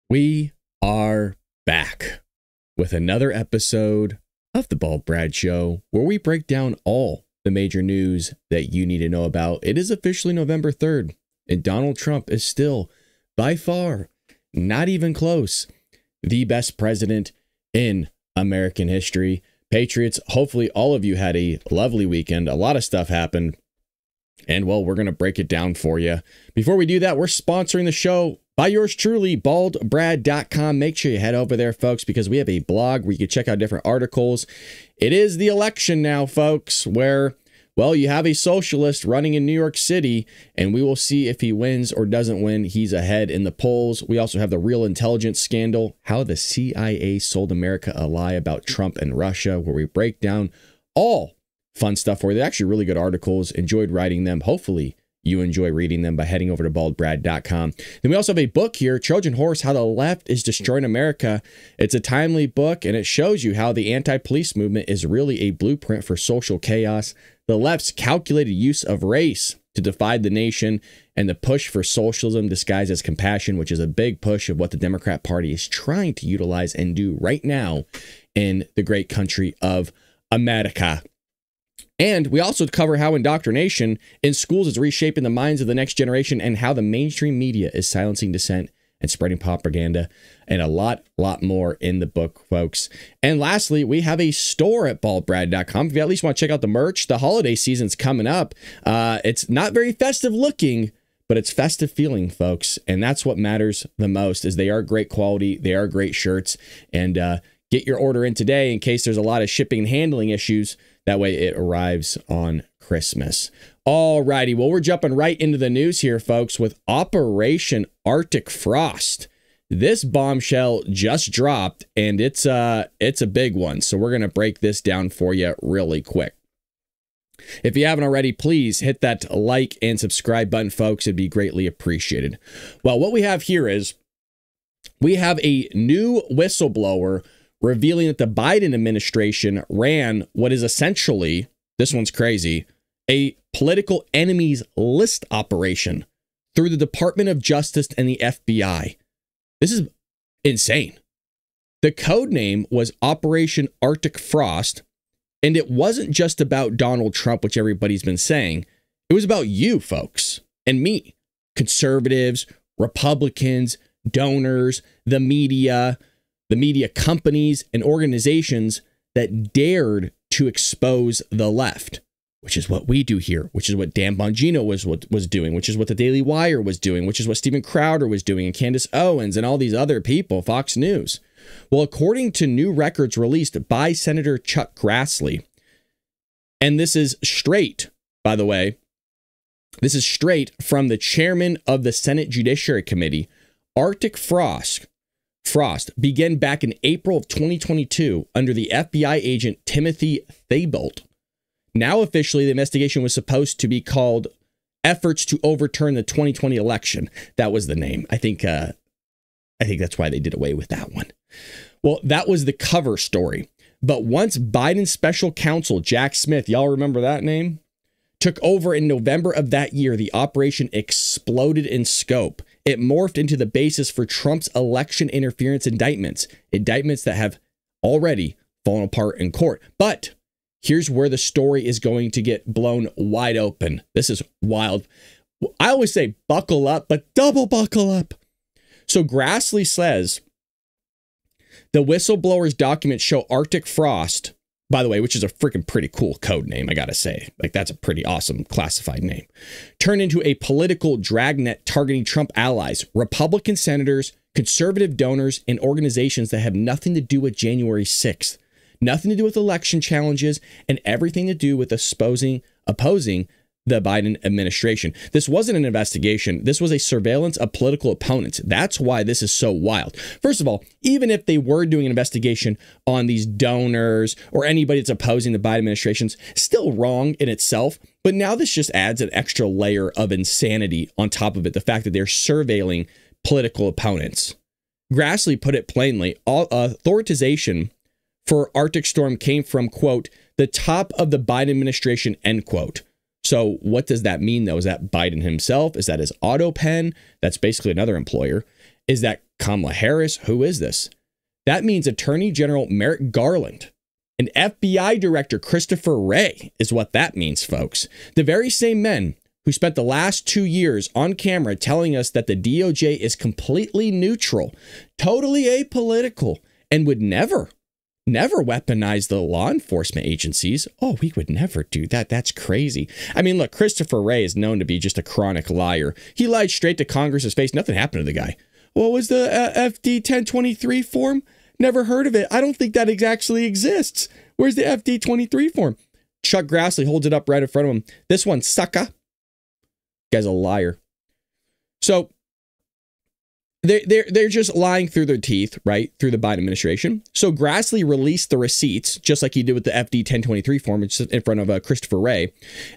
We are back with another episode of the Bald Brad Show, where we break down all the major news that you need to know about. It is officially November 3rd, and Donald Trump is still, by far, not even close, the best president in American history. Patriots, hopefully all of you had a lovely weekend. A lot of stuff happened, and well, we're going to break it down for you. Before we do that, we're sponsoring the show by yours truly, baldbrad.com. Make sure you head over there, folks, because we have a blog where you can check out different articles. It is the election now, folks, where, well, you have a socialist running in New York City, and we will see if he wins or doesn't win. He's ahead in the polls. We also have the real intelligence scandal, how the CIA sold America a lie about Trump and Russia, where we break down all fun stuff for you. They're actually really good articles. Enjoyed writing them. Hopefully you enjoy reading them by heading over to baldbrad.com. Then we also have a book here, Trojan Horse, How the Left is Destroying America. It's a timely book, and it shows you how the anti-police movement is really a blueprint for social chaos, the left's calculated use of race to divide the nation, and the push for socialism disguised as compassion, which is a big push of what the Democrat Party is trying to utilize and do right now in the great country of America. And we also cover how indoctrination in schools is reshaping the minds of the next generation, and how the mainstream media is silencing dissent and spreading propaganda, and a lot more in the book, folks. And lastly, we have a store at baldbrad.com. If you at least want to check out the merch, the holiday season's coming up. It's not very festive looking, but it's festive feeling, folks. And that's what matters the most, is they are great quality. They are great shirts. And get your order in today in case there's a lot of shipping and handling issues. That way it arrives on Christmas. All righty. Well, we're jumping right into the news here, folks, with Operation Arctic Frost. This bombshell just dropped, and it's a big one. So we're going to break this down for you really quick. If you haven't already, please hit that like and subscribe button, folks. It'd be greatly appreciated. Well, what we have here is we have a new whistleblower revealing that the Biden administration ran what is essentially, this one's crazy, a political enemies list operation through the Department of Justice and the FBI. This is insane. The code name was Operation Arctic Frost, and it wasn't just about Donald Trump, which everybody's been saying. It was about you, folks, and me, conservatives, Republicans, donors, the media companies and organizations that dared to expose the left, which is what we do here, which is what Dan Bongino was doing, which is what the Daily Wire was doing, which is what Steven Crowder was doing, and Candace Owens and all these other people, Fox News. Well, according to new records released by Senator Chuck Grassley, and this is straight, by the way, this is straight from the chairman of the Senate Judiciary Committee, Arctic Frost began back in April of 2022 under the FBI agent Timothy Thibault. Now officially, the investigation was supposed to be called Efforts to Overturn the 2020 Election. That was the name. I think that's why they did away with that one. Well, that was the cover story. But once Biden's special counsel, Jack Smith, y'all remember that name, took over in November of that year, the operation exploded in scope. It morphed into the basis for Trump's election interference indictments that have already fallen apart in court. But here's where the story is going to get blown wide open. This is wild. I always say buckle up, but double buckle up. So Grassley says the whistleblower's documents show Arctic Frost, by the way, which is a freaking pretty cool code name, I gotta say. Like, that's a pretty awesome classified name. Turned into a political dragnet targeting Trump allies, Republican senators, conservative donors, and organizations that have nothing to do with January 6th. Nothing to do with election challenges, and everything to do with opposing the Biden administration. This wasn't an investigation. This was a surveillance of political opponents. That's why this is so wild. First of all, even if they were doing an investigation on these donors or anybody that's opposing the Biden administration's, still wrong in itself. But now this just adds an extra layer of insanity on top of it. The fact that they're surveilling political opponents. Grassley put it plainly, authorization for Arctic Storm came from, quote, the top of the Biden administration, end quote. So what does that mean, though? Is that Biden himself? Is that his auto pen? That's basically another employer. Is that Kamala Harris? Who is this? That means Attorney General Merrick Garland and FBI Director Christopher Wray is what that means, folks. The very same men who spent the last 2 years on camera telling us that the DOJ is completely neutral, totally apolitical, and would never weaponize the law enforcement agencies. Oh, we would never do that. That's crazy. I mean, look, Christopher Wray is known to be just a chronic liar. He lied straight to Congress's face. Nothing happened to the guy. What was the FD 1023 form? Never heard of it. I don't think that actually exists. Where's the FD 23 form? Chuck Grassley holds it up right in front of him. This one, sucker. Guy's a liar. So they're just lying through their teeth, right? Through the Biden administration. So Grassley released the receipts, just like he did with the FD 1023 form in front of Christopher Wray.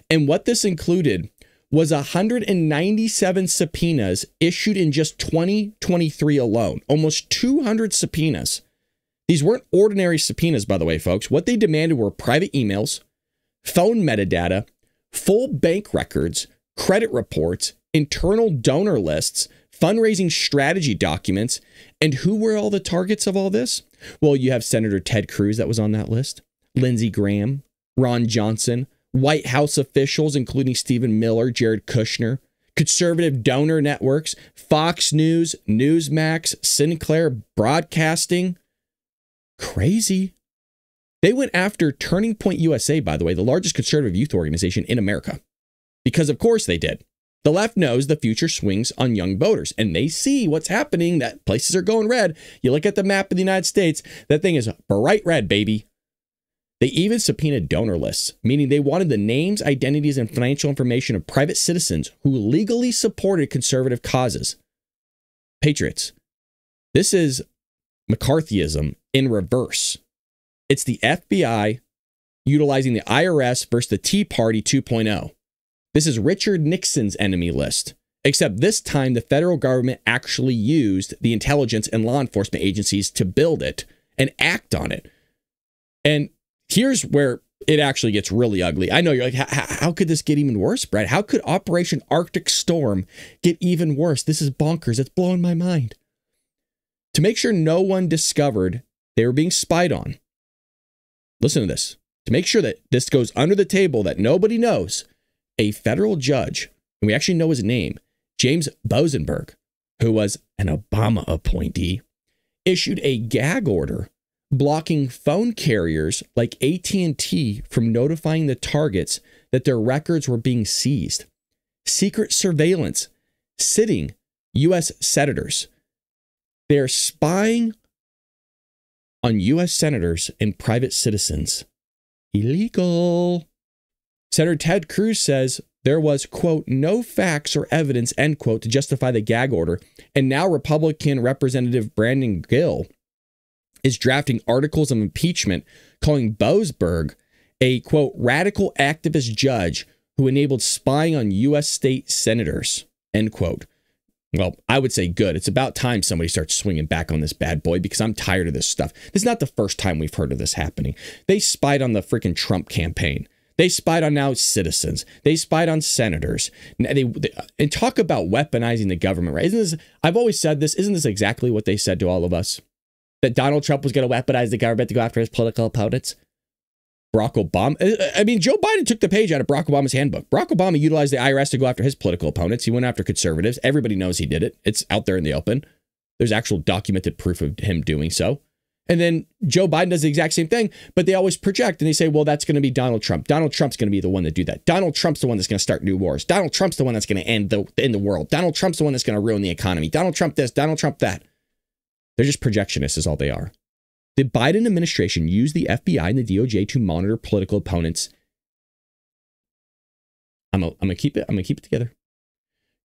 And what this included was 197 subpoenas issued in just 2023 alone. Almost 200 subpoenas. These weren't ordinary subpoenas, by the way, folks. What they demanded were private emails, phone metadata, full bank records, credit reports, internal donor lists, fundraising strategy documents. And who were all the targets of all this? Well, you have Senator Ted Cruz that was on that list, Lindsey Graham, Ron Johnson, White House officials, including Stephen Miller, Jared Kushner, conservative donor networks, Fox News, Newsmax, Sinclair Broadcasting. Crazy. They went after Turning Point USA, by the way, the largest conservative youth organization in America. Because of course they did. The left knows the future swings on young voters, and they see what's happening, that places are going red. You look at the map of the United States, that thing is bright red, baby. They even subpoenaed donor lists, meaning they wanted the names, identities, and financial information of private citizens who legally supported conservative causes. Patriots, this is McCarthyism in reverse. It's the FBI utilizing the IRS versus the Tea Party 2.0. This is Richard Nixon's enemy list, except this time the federal government actually used the intelligence and law enforcement agencies to build it and act on it. And here's where it actually gets really ugly. I know you're like, how could this get even worse, Brett? How could Operation Arctic Storm get even worse? This is bonkers. It's blowing my mind. To make sure no one discovered they were being spied on. Listen to this. To make sure that this goes under the table, that nobody knows, a federal judge, and we actually know his name, James Bosenberg, who was an Obama appointee, issued a gag order blocking phone carriers like AT&T from notifying the targets that their records were being seized. Secret surveillance, sitting U.S. senators. They're spying on U.S. senators and private citizens. Illegal. Senator Ted Cruz says there was, quote, no facts or evidence, end quote, to justify the gag order. And now Republican Representative Brandon Gill is drafting articles of impeachment calling Boesberg a, quote, radical activist judge who enabled spying on U.S. state senators, end quote. Well, I would say good. It's about time somebody starts swinging back on this bad boy because I'm tired of this stuff. This is not the first time we've heard of this happening. They spied on the freaking Trump campaign. They spied on now citizens. They spied on senators. And talk about weaponizing the government, right? Isn't this, I've always said this, isn't this exactly what they said to all of us? That Donald Trump was going to weaponize the government to go after his political opponents? Barack Obama. I mean, Joe Biden took the page out of Barack Obama's handbook. Barack Obama utilized the IRS to go after his political opponents. He went after conservatives. Everybody knows he did it. It's out there in the open. There's actual documented proof of him doing so. And then Joe Biden does the exact same thing, but they always project and they say, well, that's going to be Donald Trump. Donald Trump's going to be the one that do that. Donald Trump's the one that's going to start new wars. Donald Trump's the one that's going to end the world. Donald Trump's the one that's going to ruin the economy. Donald Trump this, Donald Trump that. They're just projectionists is all they are. The Biden administration used the FBI and the DOJ to monitor political opponents. I'm gonna keep it together.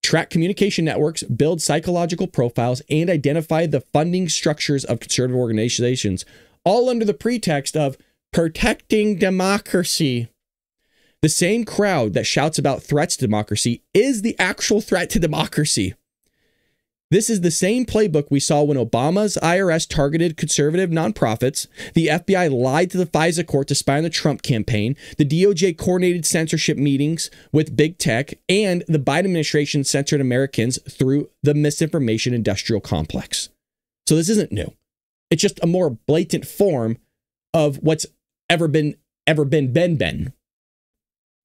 Track communication networks, build psychological profiles, and identify the funding structures of conservative organizations, all under the pretext of protecting democracy. The same crowd that shouts about threats to democracy is the actual threat to democracy. This is the same playbook we saw when Obama's IRS targeted conservative nonprofits, the FBI lied to the FISA court to spy on the Trump campaign, the DOJ coordinated censorship meetings with big tech, and the Biden administration censored Americans through the misinformation industrial complex. So this isn't new. It's just a more blatant form of what's ever been. And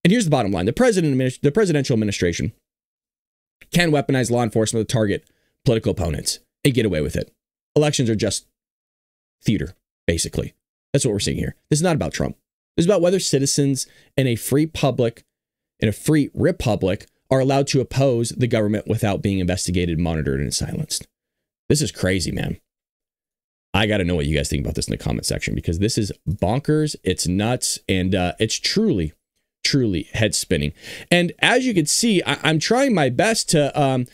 here's the bottom line. The presidential administration can weaponize law enforcement to target political opponents and get away with it. Elections are just theater, basically. That's what we're seeing here. This is not about Trump. This is about whether citizens in a free republic are allowed to oppose the government without being investigated, monitored, and silenced. This is crazy, man. I got to know what you guys think about this in the comment section, because this is bonkers. It's nuts. And it's truly head spinning. And as you can see, I'm trying my best to,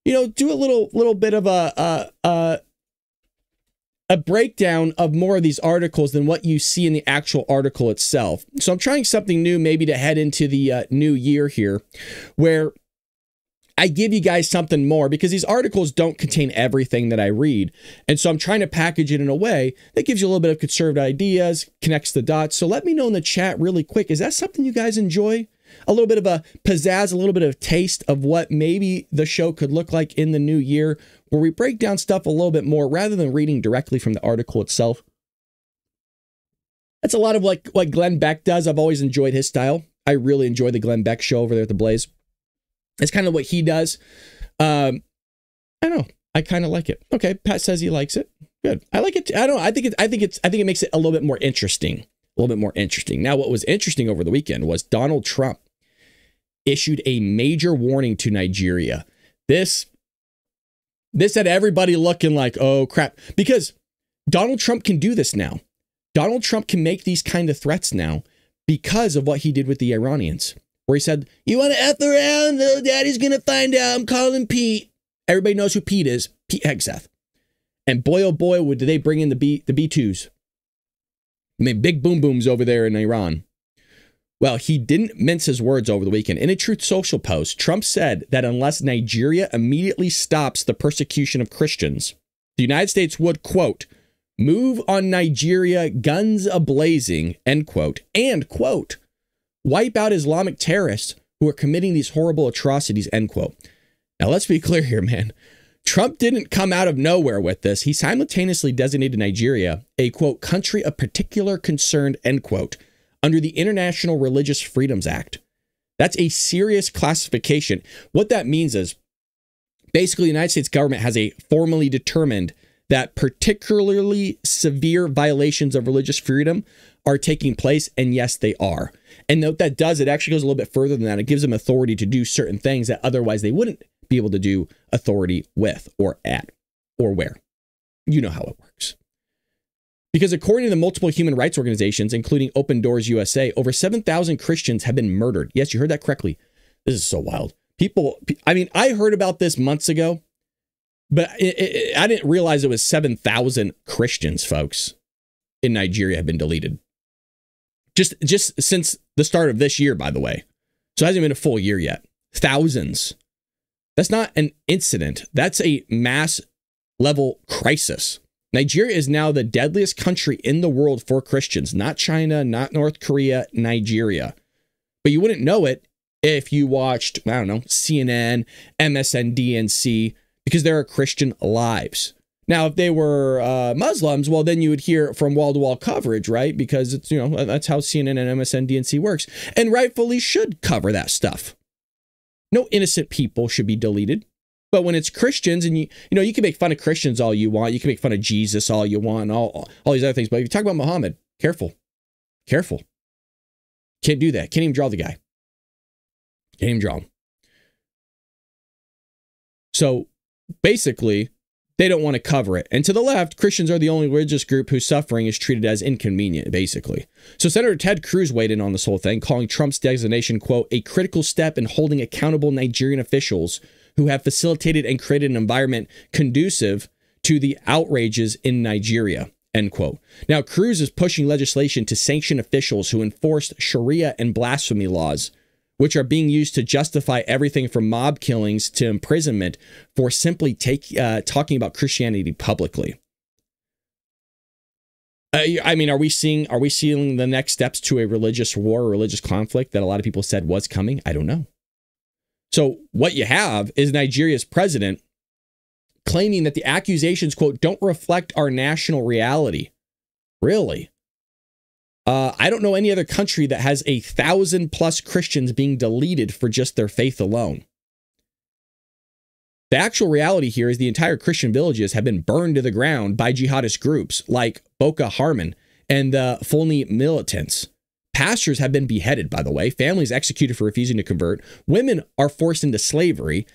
do a little bit of a breakdown of more of these articles than what you see in the actual article itself. So I'm trying something new, maybe to head into the new year here, where I give you guys something more, because these articles don't contain everything that I read. And so I'm trying to package it in a way that gives you a little bit of conservative ideas, connects the dots. So let me know in the chat really quick. Is that something you guys enjoy? A little bit of a pizzazz, a little bit of taste of what maybe the show could look like in the new year, where we break down stuff a little bit more rather than reading directly from the article itself. That's a lot of what Glenn Beck does. I've always enjoyed his style. I really enjoy the Glenn Beck show over there at the Blaze. It's kind of what he does. I don't know. I kind of like it. Okay, Pat says he likes it. Good. I like it. I don't know. I think it makes it a little bit more interesting. A little bit more interesting. Now, what was interesting over the weekend was Donald Trump issued a major warning to Nigeria. This had everybody looking like, oh crap, because Donald Trump can do this now. Donald Trump can make these kind of threats now because of what he did with the Iranians, where he said, you want to F around? Little daddy's going to find out. I'm calling Pete. Everybody knows who Pete is. Pete Hegseth. And boy, oh boy, did they bring in the B2s. I mean, big boom booms over there in Iran. Well, he didn't mince his words over the weekend. In a Truth Social post, Trump said that unless Nigeria immediately stops the persecution of Christians, the United States would, quote, move on Nigeria guns a-blazing, end quote, and, quote, wipe out Islamic terrorists who are committing these horrible atrocities, end quote. Now, let's be clear here, man. Trump didn't come out of nowhere with this. He simultaneously designated Nigeria a, quote, country of particular concern, end quote, under the International Religious Freedoms Act. That's a serious classification. What that means is basically the United States government has formally determined that particularly severe violations of religious freedom are taking place. And yes, they are. And what that does, it actually goes a little bit further than that. It gives them authority to do certain things that otherwise they wouldn't be able to do authority with or at or where. You know how it works. Because according to the multiple human rights organizations, including Open Doors USA, over 7,000 Christians have been murdered. Yes, you heard that correctly. This is so wild. I heard about this months ago, but I didn't realize it was 7,000 Christians, folks, in Nigeria have been deleted. Just since the start of this year, by the way. So it hasn't been a full year yet. Thousands. That's not an incident. That's a mass level crisis. Nigeria is now the deadliest country in the world for Christians, not China, not North Korea, Nigeria. But you wouldn't know it if you watched, I don't know, CNN, MSNBC, because there are Christian lives. Now, if they were Muslims, well, then you would hear from wall-to-wall coverage, right? Because it's, that's how CNN and MSNBC works, and rightfully should cover that stuff. No innocent people should be deleted. But when it's Christians, and you can make fun of Christians all you want, you can make fun of Jesus all you want, and all these other things. But if you talk about Muhammad, careful. Can't do that. Can't even draw the guy. Can't even draw him. So basically, they don't want to cover it. And to the left, Christians are the only religious group whose suffering is treated as inconvenient, basically. So Senator Ted Cruz weighed in on this whole thing, calling Trump's designation, quote, a critical step in holding accountable Nigerian officials who have facilitated and created an environment conducive to the outrages in Nigeria, end quote. Now, Cruz is pushing legislation to sanction officials who enforced Sharia and blasphemy laws, which are being used to justify everything from mob killings to imprisonment for simply talking about Christianity publicly. I mean, are we seeing the next steps to a religious war or religious conflict that a lot of people said was coming? I don't know. So what you have is Nigeria's president claiming that the accusations, quote, don't reflect our national reality. Really? I don't know any other country that has 1,000+ Christians being deleted for just their faith alone. The actual reality here is the entire Christian villages have been burned to the ground by jihadist groups like Boko Haram and the Fulani militants. Pastors have been beheaded, by the way. Families executed for refusing to convert. Women are forced into slavery.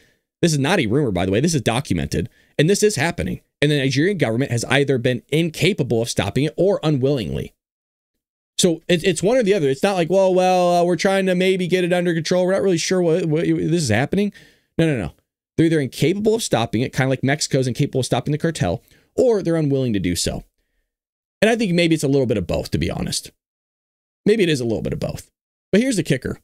This is not a rumor, by the way. This is documented. And this is happening. And the Nigerian government has either been incapable of stopping it or unwillingly. So it's one or the other. It's not like, well, we're trying to maybe get it under control. We're not really sure what this is happening. No. They're either incapable of stopping it, kind of like Mexico's incapable of stopping the cartel, or they're unwilling to do so. And I think maybe it's a little bit of both, to be honest. Maybe it is a little bit of both. But here's the kicker.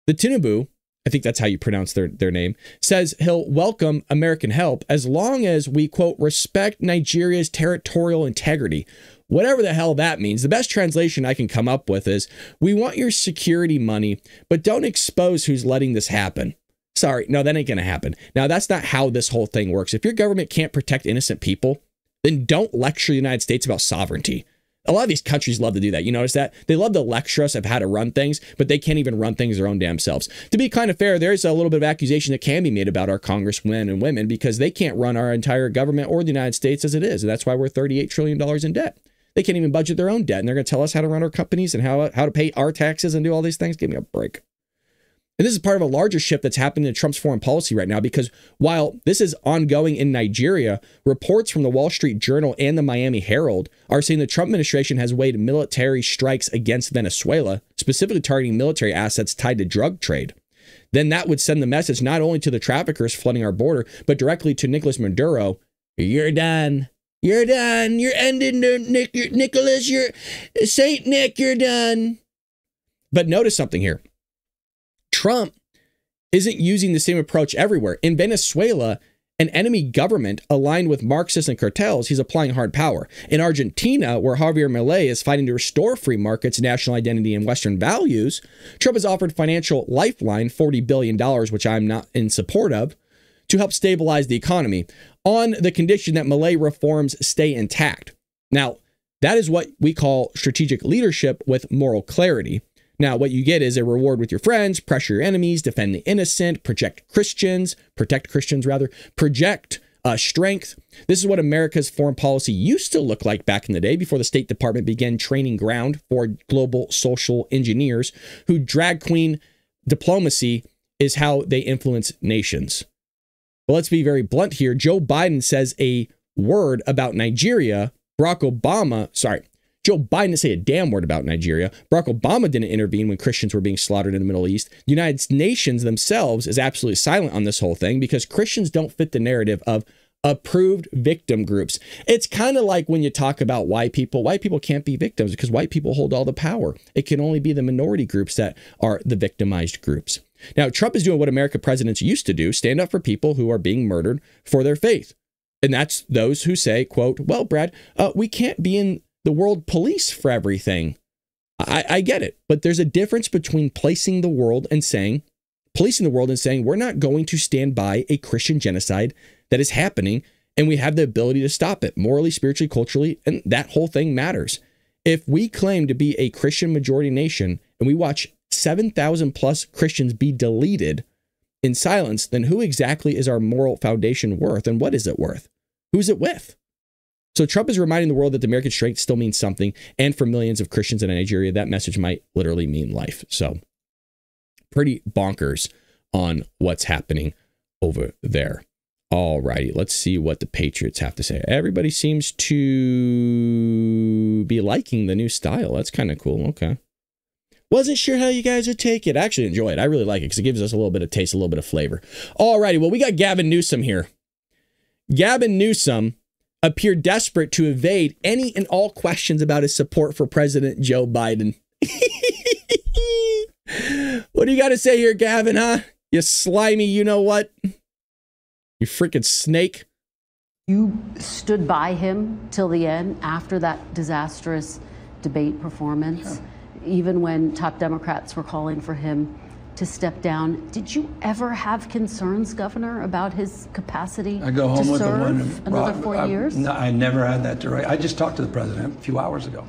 The Tinubu, I think that's how you pronounce their name, says he'll welcome American help as long as we, quote, respect Nigeria's territorial integrity. Whatever the hell that means. The best translation I can come up with is, we want your security money, but don't expose who's letting this happen. Sorry, no, that ain't going to happen. Now, that's not how this whole thing works. If your government can't protect innocent people, then don't lecture the United States about sovereignty. A lot of these countries love to do that. You notice that? They love to lecture us of how to run things, but they can't even run things their own damn selves. To be kind of fair, there's a little bit of accusation that can be made about our congressmen and women because they can't run our entire government or the United States as it is. And that's why we're $38 trillion in debt. They can't even budget their own debt, and they're going to tell us how to run our companies and how to pay our taxes and do all these things. Give me a break. And this is part of a larger shift that's happening in Trump's foreign policy right now, because while this is ongoing in Nigeria, reports from the Wall Street Journal and the Miami Herald are saying the Trump administration has weighed military strikes against Venezuela, specifically targeting military assets tied to drug trade. Then that would send the message not only to the traffickers flooding our border, but directly to Nicolas Maduro. You're done. You're done. You're ending, Nicholas. You're Saint Nick. You're done. But notice something here. Trump isn't using the same approach everywhere. In Venezuela, an enemy government aligned with Marxists and cartels, he's applying hard power. In Argentina, where Javier Milei is fighting to restore free markets, national identity, and Western values, Trump has offered financial lifeline, $40 billion, which I'm not in support of, to help stabilize the economy on the condition that Milei reforms stay intact. Now, that is what we call strategic leadership with moral clarity. Now, what you get is a reward with your friends, pressure your enemies, defend the innocent, protect Christians, project strength. This is what America's foreign policy used to look like back in the day before the State Department began training ground for global social engineers who drag queen diplomacy is how they influence nations. Well, let's be very blunt here. Joe Biden says a word about Nigeria. Joe Biden didn't say a damn word about Nigeria. Barack Obama didn't intervene when Christians were being slaughtered in the Middle East. The United Nations themselves is absolutely silent on this whole thing because Christians don't fit the narrative of approved victim groups. It's kind of like when you talk about white people. White people can't be victims because white people hold all the power. It can only be the minority groups that are the victimized groups. Now, Trump is doing what American presidents used to do, stand up for people who are being murdered for their faith. And that's those who say, quote, well, Brad, we can't be in the world police for everything. I get it. But there's a difference between policing the world and saying we're not going to stand by a Christian genocide that is happening and we have the ability to stop it morally, spiritually, culturally, and that whole thing matters. If we claim to be a Christian majority nation and we watch 7,000 plus Christians be deleted in silence, then who exactly is our moral foundation worth and what is it worth? Who's it with? So Trump is reminding the world that the American strength still means something. And for millions of Christians in Nigeria, that message might literally mean life. So pretty bonkers on what's happening over there. All righty, let's see what the Patriots have to say. Everybody seems to be liking the new style. That's kind of cool. Okay. Wasn't sure how you guys would take it. I actually enjoy it. I really like it because it gives us a little bit of taste, a little bit of flavor. All righty, well, we got Gavin Newsom here. Gavin Newsom appeared desperate to evade any and all questions about his support for President Joe Biden. What do you got to say here, Gavin, huh? You slimy, you know what? You freaking snake. You stood by him till the end after that disastrous debate performance, even when top Democrats were calling for him to step down. Did you ever have concerns, Governor, about his capacity I go home to with the serve one, another 4 years? No, I never had that direct. I just talked to the president a few hours ago.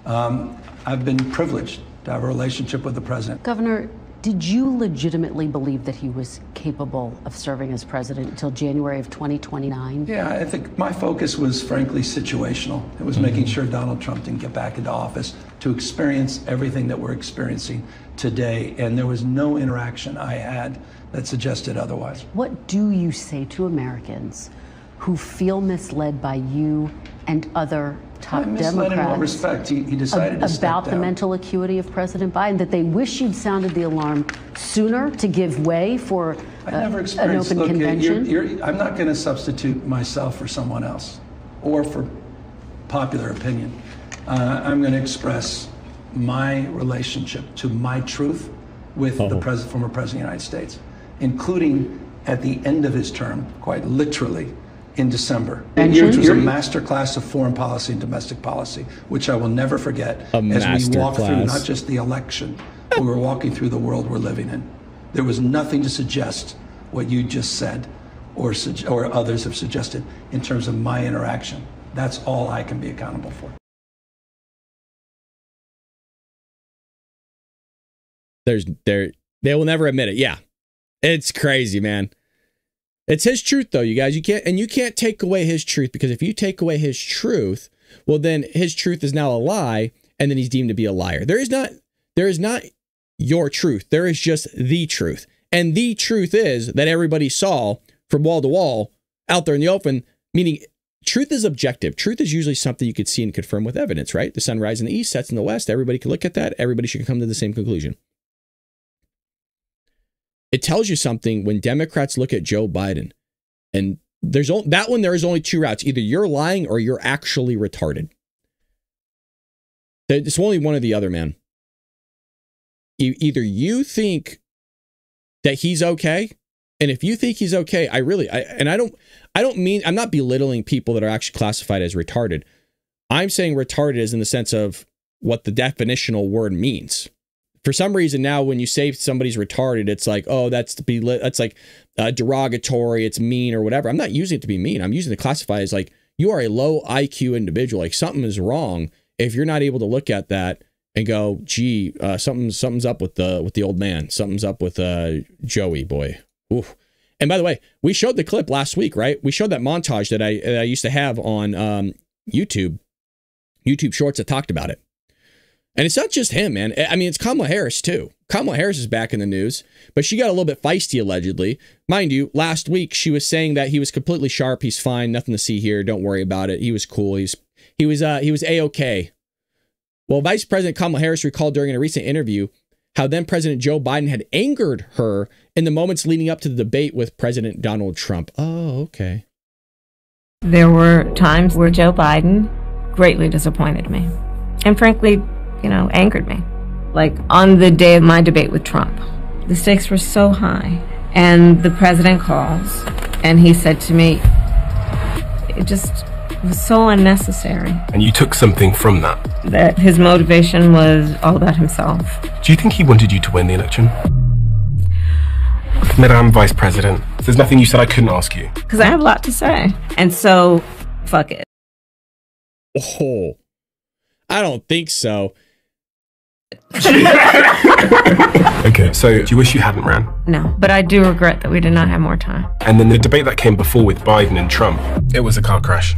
I've been privileged to have a relationship with the president. Governor, did you legitimately believe that he was capable of serving as president until January of 2029? Yeah, I think my focus was frankly situational. It was making sure Donald Trump didn't get back into office to experience everything that we're experiencing today. And there was no interaction I had that suggested otherwise. What do you say to Americans who feel misled by you and other top misled in what Democrats respect? He decided to step about the down. mental acuity of President Biden, that they wish you'd sounded the alarm sooner to give way for I never an experienced, open look, convention? I'm not going to substitute myself for someone else or for popular opinion. I'm going to express my relationship to my truth with the former president of the United States, including at the end of his term, quite literally, in December, which was a masterclass of foreign policy and domestic policy, which I will never forget as we walk through not just the election, but we're walking through the world we're living in. There was nothing to suggest what you just said or others have suggested in terms of my interaction. That's all I can be accountable for. They will never admit it. Yeah. It's crazy, man. It's his truth, though, you guys. You can't take away his truth, because if you take away his truth, well, then his truth is now a lie, and then he's deemed to be a liar. There is not your truth. There is just the truth. And the truth is that everybody saw from wall to wall out there in the open, meaning truth is objective. Truth is usually something you could see and confirm with evidence, right? The sun rises in the east, sets in the west. Everybody can look at that. Everybody should come to the same conclusion. It tells you something when Democrats look at Joe Biden, and there is only two routes. Either you're lying or you're actually retarded. It's only one or the other, man. Either you think that he's okay, and if you think he's okay, I'm not belittling people that are actually classified as retarded. I'm saying retarded is in the sense of what the definitional word means. For some reason now, when you say somebody's retarded, it's like, oh, that's like derogatory, it's mean or whatever. I'm not using it to be mean. I'm using it to classify as like, you are a low IQ individual. Like, something is wrong if you're not able to look at that and go, gee, something's up with the old man. Something's up with Joey boy. Oof. And by the way, we showed the clip last week, right? We showed that montage that I used to have on YouTube Shorts that talked about it. And it's not just him, man. I mean, it's Kamala Harris, too. Kamala Harris is back in the news, but she got a little bit feisty, allegedly. Mind you, last week, she was saying that he was completely sharp. He's fine. Nothing to see here. Don't worry about it. He was cool. He was A-OK. Well, Vice President Kamala Harris recalled during a recent interview how then President Joe Biden had angered her in the moments leading up to the debate with President Donald Trump. Oh, okay. There were times where Joe Biden greatly disappointed me. And frankly, angered me. Like on the day of my debate with Trump, the stakes were so high, and the president calls, and he said to me, it just was so unnecessary. And you took something from that? That his motivation was all about himself. Do you think he wanted you to win the election? Madam Vice President, there's nothing you said I couldn't ask you. Because I have a lot to say. And so, fuck it. Oh, I don't think so. Okay, so do you wish you hadn't ran? No, but I do regret that we did not have more time. And then the debate that came before with Biden and Trump, it was a car crash.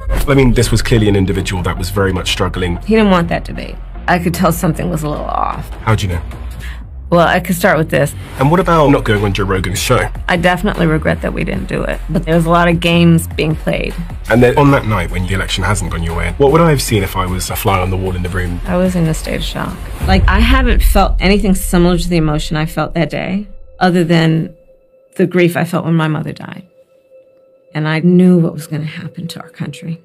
I mean, this was clearly an individual that was very much struggling. He didn't want that debate. I could tell something was a little off. How'd you know? Well, I could start with this. And what about not going on Joe Rogan's show? I definitely regret that we didn't do it. But there was a lot of games being played. And then on that night when the election hasn't gone your way, what would I have seen if I was a fly on the wall in the room? I was in a state of shock. Like, I haven't felt anything similar to the emotion I felt that day, other than the grief I felt when my mother died. And I knew what was going to happen to our country.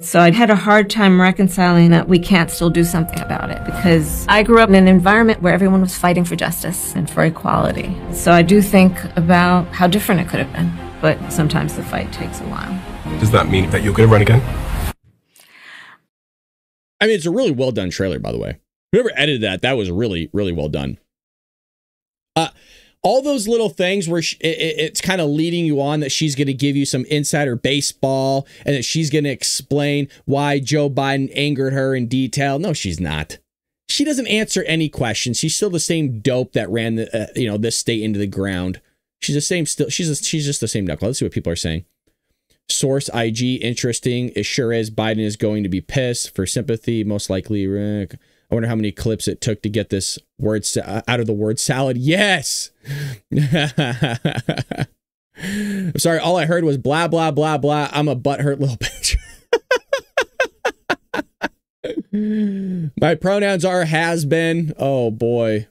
So I had a hard time reconciling that we can't still do something about it, because I grew up in an environment where everyone was fighting for justice and for equality. So I do think about how different it could have been, but sometimes the fight takes a while. Does that mean that you're going to run again? I mean, it's a really well done trailer, by the way. Whoever edited that, that was really, really well done. All those little things where it's kind of leading you on that she's going to give you some insider baseball and that she's going to explain why Joe Biden angered her in detail. No, she's not. She doesn't answer any questions. She's still the same dope that ran the, this state into the ground. She's the same. She's just the same knuckle. Let's see what people are saying. Source IG, interesting. It sure is. Biden is going to be pissed for sympathy. Most likely. I wonder how many clips it took to get this word out of the word salad. Yes. I'm sorry. All I heard was blah, blah, blah, blah. I'm a butthurt little bitch. My pronouns are has been. Oh, boy.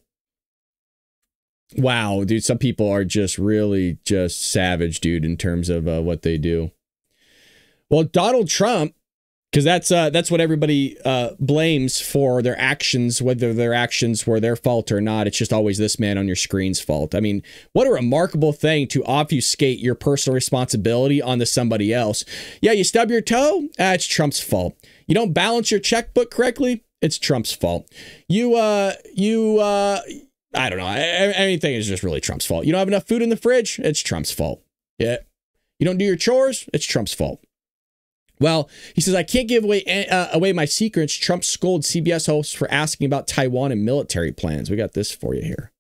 Wow, dude. Some people are just really just savage, dude, in terms of what they do. Well, Donald Trump, because that's what everybody blames for their actions, whether their actions were their fault or not. It's just always this man on your screen's fault. I mean, what a remarkable thing to obfuscate your personal responsibility onto somebody else. Yeah, you stub your toe? It's Trump's fault. You don't balance your checkbook correctly? It's Trump's fault. I don't know. Anything is just really Trump's fault. You don't have enough food in the fridge? It's Trump's fault. Yeah. You don't do your chores? It's Trump's fault. Well, he says, I can't give away my secrets. Trump scolded CBS hosts for asking about Taiwan and military plans. We got this for you here.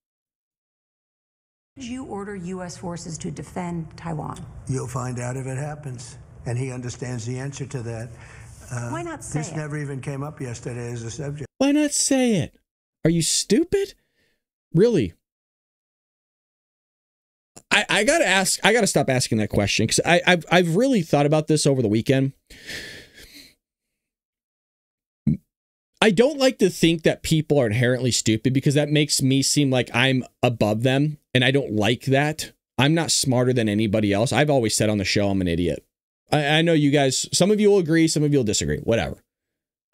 Did you order U.S. forces to defend Taiwan? You'll find out if it happens. And he understands the answer to that. Why not say it? This never even came up yesterday as a subject. Why not say it? Are you stupid? Really? I gotta stop asking that question, because I've really thought about this over the weekend. I don't like to think that people are inherently stupid, because that makes me seem like I'm above them, and I don't like that. I'm not smarter than anybody else. I've always said on the show I'm an idiot. I know you guys, some of you will agree, some of you will disagree, whatever.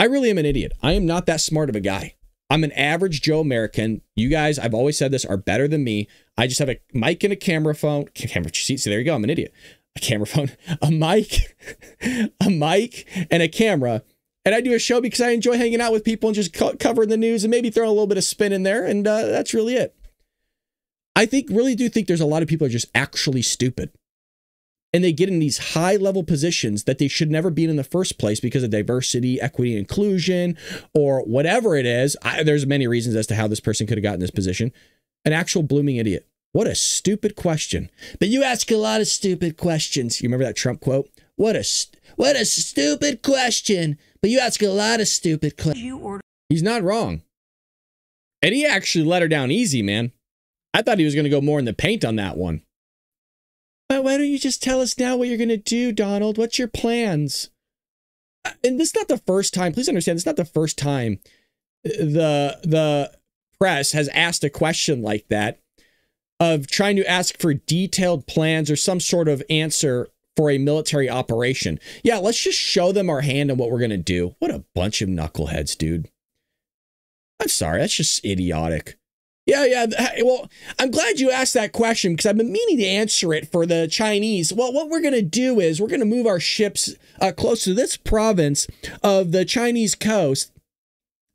I really am an idiot. I am not that smart of a guy. I'm an average Joe American. You guys, I've always said this, are better than me. I just have a mic and a camera phone. See, there you go. I'm an idiot. A camera phone, a mic and a camera. And I do a show because I enjoy hanging out with people and just covering the news and maybe throwing a little bit of spin in there. And that's really it. I really do think there's a lot of people who are just actually stupid. And they get in these high level positions that they should never be in the first place because of diversity, equity, inclusion, or whatever it is. There's many reasons as to how this person could have gotten this position. An actual blooming idiot. What a stupid question. But you ask a lot of stupid questions. You remember that Trump quote? What a stupid question. But you ask a lot of stupid questions. He's not wrong. And he actually let her down easy, man. I thought he was going to go more in the paint on that one. But why don't you just tell us now what you're going to do, Donald? What's your plans? And this is not the first time. Please understand, this is not the first time the press has asked a question like that, of trying to ask for detailed plans or some sort of answer for a military operation. Yeah, let's just show them our hand on what we're going to do. What a bunch of knuckleheads, dude. I'm sorry, that's just idiotic. Yeah. Well, I'm glad you asked that question, because I've been meaning to answer it for the Chinese. Well, what we're going to do is we're going to move our ships close to this province of the Chinese coast.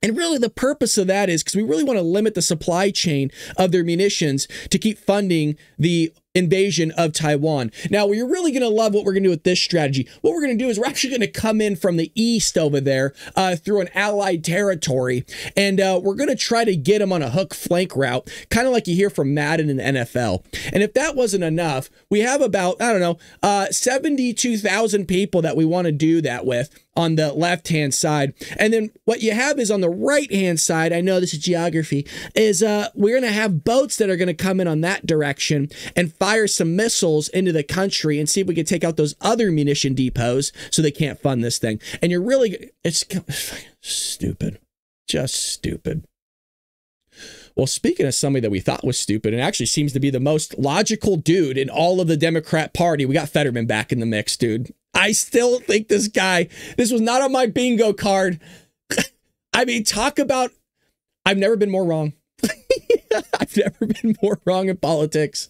And really the purpose of that is because we really want to limit the supply chain of their munitions to keep funding the invasion of Taiwan. Now, you're really going to love what we're going to do with this strategy. What we're going to do is we're actually going to come in from the east over there through an allied territory. And we're going to try to get them on a hook flank route, kind of like you hear from Madden in the NFL. And if that wasn't enough, we have about, 72,000 people that we want to do that with on the left-hand side. And then what you have is on the right-hand side, I know this is geography, is we're going to have boats that are going to come in on that direction and fire some missiles into the country and see if we can take out those other munition depots so they can't fund this thing. And you're really, it's stupid. Just stupid. Well, speaking of somebody that we thought was stupid and actually seems to be the most logical dude in all of the Democrat Party, we got Fetterman back in the mix, dude. I still think this was not on my bingo card. I mean, talk about, I've never been more wrong. I've never been more wrong in politics.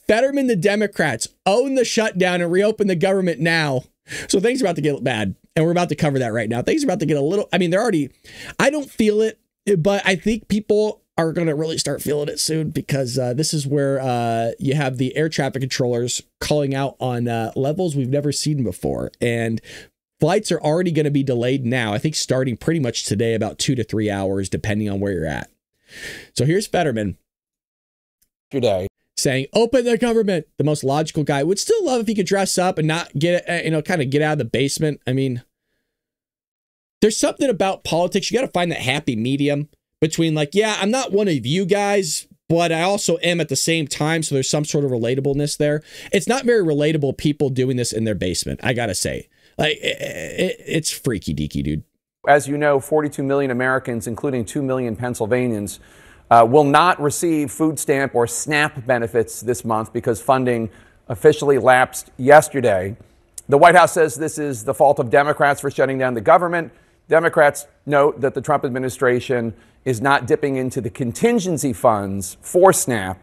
Fetterman, the Democrats, own the shutdown and reopen the government now. So things are about to get bad. And we're about to cover that right now. Things are about to get a little, I mean, they're already, I don't feel it, but I think people are going to really start feeling it soon, because this is where you have the air traffic controllers calling out on levels we've never seen before. And flights are already going to be delayed now. I think starting pretty much today, about 2 to 3 hours, depending on where you're at. So here's Fetterman today saying, open the government. The most logical guy. Would still love if he could dress up and not get, kind of get out of the basement. I mean, there's something about politics. You got to find that happy medium between like, yeah, I'm not one of you guys, but I also am at the same time. So there's some sort of relatableness there. It's not very relatable people doing this in their basement, I got to say. Like, it's freaky deaky, dude. As you know, 42 million Americans, including 2 million Pennsylvanians, will not receive food stamp or SNAP benefits this month because funding officially lapsed yesterday. The White House says this is the fault of Democrats for shutting down the government. Democrats note that the Trump administration is not dipping into the contingency funds for SNAP,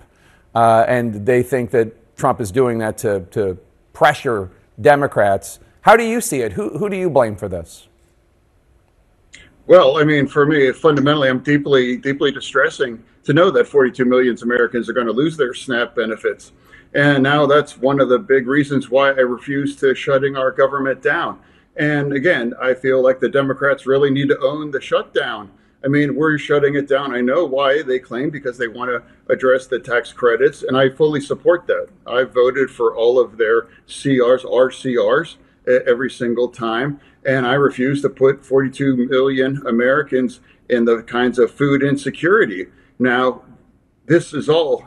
and they think that Trump is doing that to pressure Democrats. How do you see it? Who do you blame for this? Well, I mean, for me, fundamentally, I'm deeply distressing to know that 42 million Americans are going to lose their SNAP benefits. And now that's one of the big reasons why I refuse to shutting our government down. And again, I feel like the Democrats really need to own the shutdown. I mean, we're shutting it down. I know why they claim, because they want to address the tax credits, and I fully support that. I voted for all of their RCRs every single time. And I refuse to put 42 million Americans in the kinds of food insecurity. Now, this is all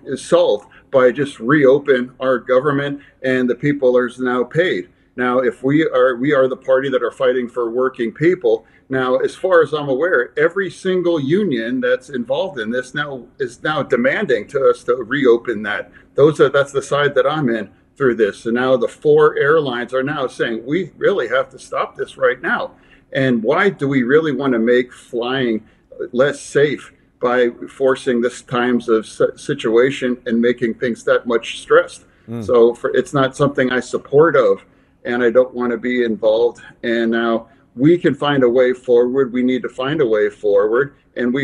is solved by just reopen our government, and the people are now paid. Now, if we are the party that are fighting for working people. Now, as far as I'm aware, every single union that's involved in this is now demanding to us to reopen that. That's the side that I'm in through this. And now the 4 airlines are now saying, we really have to stop this right now. And why do we really want to make flying less safe by forcing this times of situation and making things that much stressed? So it's not something I support of, and I don't want to be involved. And now we can find a way forward. We need to find a way forward. And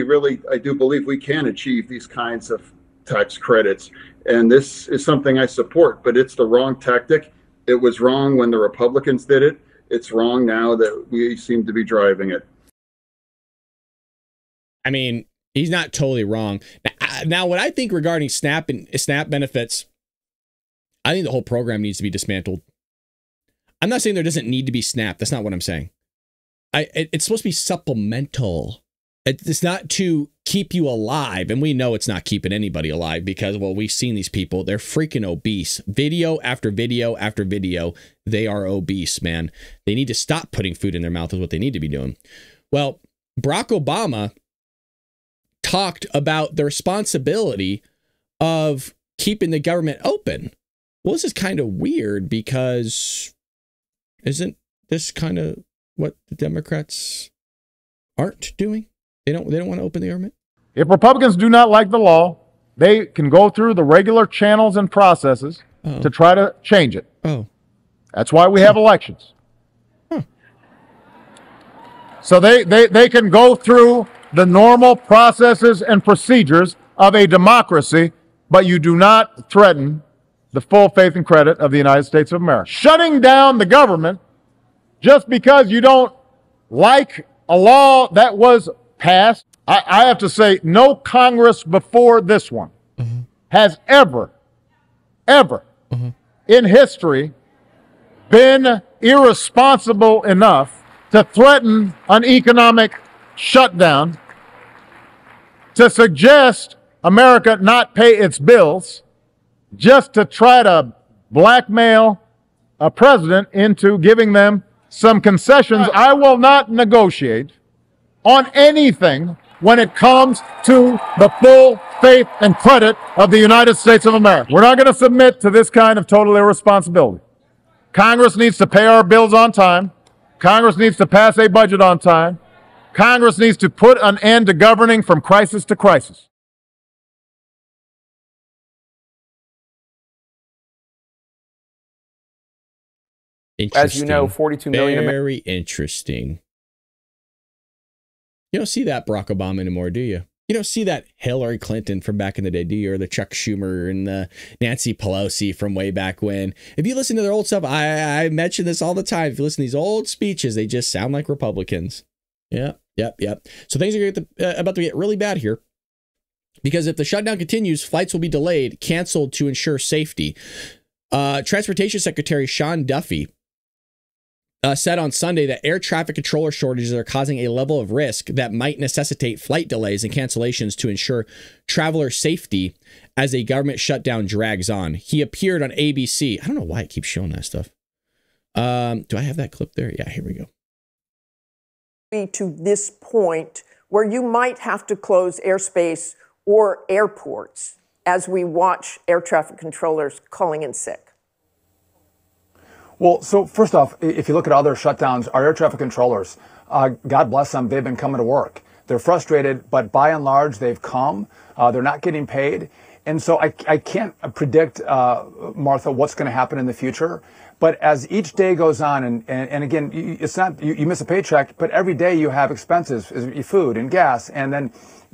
I do believe we can achieve these kinds of tax credits. And this is something I support, but it's the wrong tactic. It was wrong when the Republicans did it. It's wrong now that we seem to be driving it. I mean, he's not totally wrong. Now, what I think regarding SNAP and SNAP benefits, I think the whole program needs to be dismantled. I'm not saying there doesn't need to be SNAP. That's not what I'm saying. It's supposed to be supplemental. It's not to keep you alive. And we know it's not keeping anybody alive because, well, we've seen these people. They're freaking obese. Video after video after video. They are obese, man. They need to stop putting food in their mouth is what they need to be doing. Well, Barack Obama talked about the responsibility of keeping the government open. Well, this is kind of weird because isn't this kind of what the Democrats aren't doing? They don't want to open the government. If Republicans do not like the law, they can go through the regular channels and processes to try to change it. That's why we have elections. So they can go through the normal processes and procedures of a democracy, but you do not threaten the full faith and credit of the United States of America. Shutting down the government just because you don't like a law that was passed, I have to say no Congress before this one has ever in history been irresponsible enough to threaten an economic shutdown, to suggest America not pay its bills, just to try to blackmail a president into giving them some concessions. I will not negotiate on anything when it comes to the full faith and credit of the United States of America. We're not going to submit to this kind of total irresponsibility. Congress needs to pay our bills on time. Congress needs to pass a budget on time. Congress needs to put an end to governing from crisis to crisis. As you know, 42 million. Very interesting. You don't see that Barack Obama anymore, do you? You don't see that Hillary Clinton from back in the day, do you? Or the Chuck Schumer and the Nancy Pelosi from way back when. If you listen to their old stuff, I mention this all the time. If you listen to these old speeches, they just sound like Republicans. Yep. So things are about to get really bad here. Because if the shutdown continues, flights will be delayed, canceled to ensure safety. Transportation Secretary Sean Duffy said on Sunday that air traffic controller shortages are causing a level of risk that might necessitate flight delays and cancellations to ensure traveler safety as a government shutdown drags on. He appeared on ABC. I don't know why it keeps showing that stuff. Do I have that clip there? Yeah, here we go. To this point where you might have to close airspace or airports as we watch air traffic controllers calling in sick? Well, so first off, if you look at other shutdowns, our air traffic controllers, God bless them, they've been coming to work. They're frustrated, but by and large, they've come. They're not getting paid. And so I can't predict, Martha, what's going to happen in the future. But as each day goes on, and again, it's not, you miss a paycheck, but every day you have expenses, food and gas, and then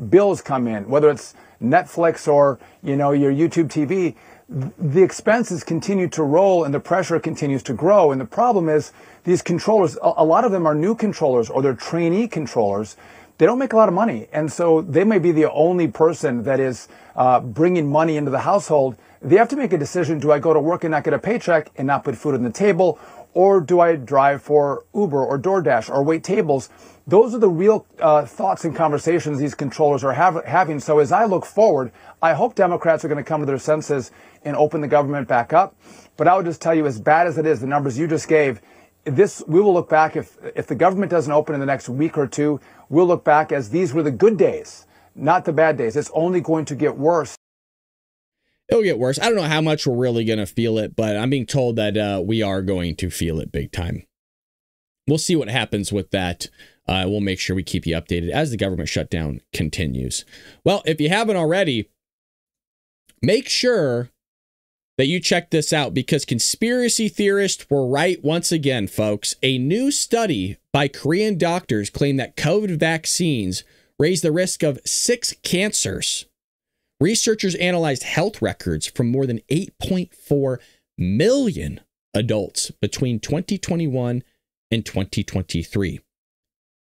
bills come in, whether it's Netflix or, your YouTube TV. The expenses continue to roll and the pressure continues to grow. And the problem is these controllers, a lot of them are new controllers or they're trainee controllers. They don't make a lot of money. And so they may be the only person that is bringing money into the household. They have to make a decision. Do I go to work and not get a paycheck and not put food on the table? Or do I drive for Uber or DoorDash or wait tables? Those are the real thoughts and conversations these controllers are having. So as I look forward, I hope Democrats are going to come to their senses and open the government back up. But I would just tell you, as bad as it is, the numbers you just gave, we will look back, if the government doesn't open in the next week or two, we'll look back as these were the good days, not the bad days. It's only going to get worse. It'll get worse. I don't know how much we're really going to feel it, but I'm being told that we are going to feel it big time. We'll see what happens with that. We'll make sure we keep you updated as the government shutdown continues. Well, if you haven't already, make sure that you check this out because conspiracy theorists were right once again, folks. A new study by Korean doctors claim that COVID vaccines raise the risk of 6 cancers. Researchers analyzed health records from more than 8.4 million adults between 2021 and 2023.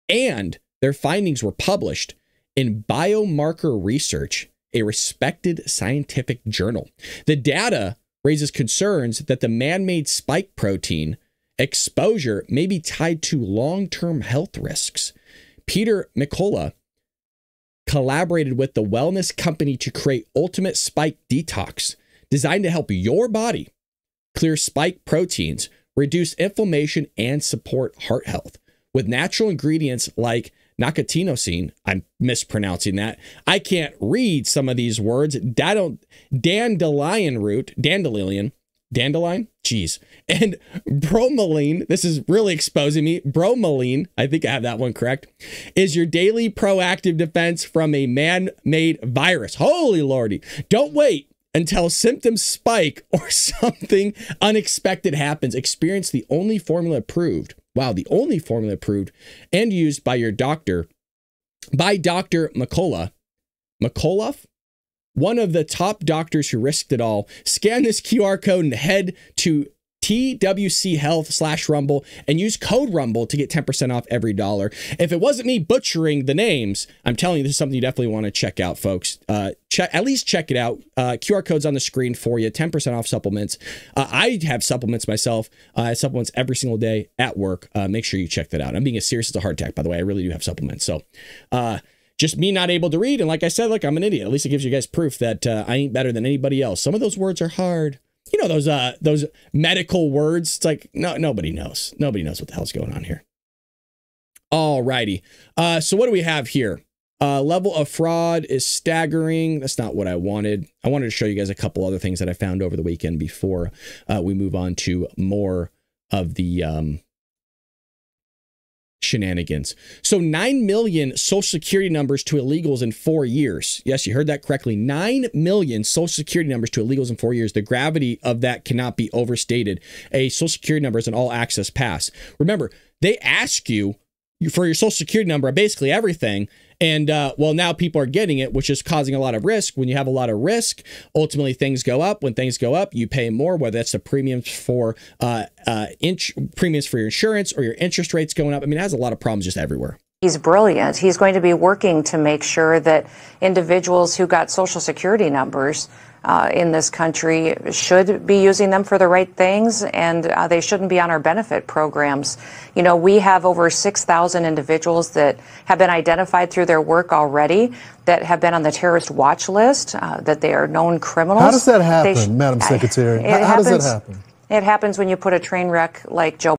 And their findings were published in Biomarker Research, a respected scientific journal. The data raises concerns that the man-made spike protein exposure may be tied to long-term health risks. Peter McCullough collaborated with the wellness company to create Ultimate Spike Detox, designed to help your body clear spike proteins, reduce inflammation, and support heart health. With natural ingredients like nicotinosin, I'm mispronouncing that. I can't read some of these words. Dandelion root, dandelion, jeez, and bromelain, this is really exposing me, bromelain, I think I have that one correct, is your daily proactive defense from a man-made virus. Holy lordy. Don't wait until symptoms spike or something unexpected happens. Experience the only formula approved. Wow, the only formula approved and used by your doctor, by Dr. McCullough, one of the top doctors who risked it all. Scan this QR code and head to TWC Health/Rumble and use code Rumble to get 10% off every dollar. If it wasn't me butchering the names, I'm telling you, this is something you definitely want to check out, folks. At least check it out. QR code's on the screen for you. 10% off supplements. I have supplements myself. I have supplements every single day at work. Make sure you check that out. I'm being as serious as a heart attack, by the way. I really do have supplements. So, just me not able to read. And like I said, look, I'm an idiot. At least it gives you guys proof that I ain't better than anybody else. Some of those words are hard. You know, those medical words. It's like, nobody knows. Nobody knows what the hell's going on here. All righty. So what do we have here? Level of fraud is staggering. That's not what I wanted. I wanted to show you guys a couple other things that I found over the weekend before we move on to more shenanigans. So 9 million social security numbers to illegals in 4 years. Yes, you heard that correctly. 9 million social security numbers to illegals in 4 years. The gravity of that cannot be overstated. A social security number is an all access pass. Remember, they ask you for your social security number, basically everything. And well, now people are getting it, which is causing a lot of risk. When you have a lot of risk, ultimately things go up. When things go up, you pay more, whether that's the premiums for premiums for your insurance or your interest rates going up. I mean, it has a lot of problems just everywhere. He's brilliant. He's going to be working to make sure that individuals who got Social Security numbers in this country should be using them for the right things, and they shouldn't be on our benefit programs. You know, we have over 6,000 individuals that have been identified through their work already that have been on the terrorist watch list, that they are known criminals. How does that happen, Madam Secretary? How does that happen? It happens when you put a train wreck like Joe.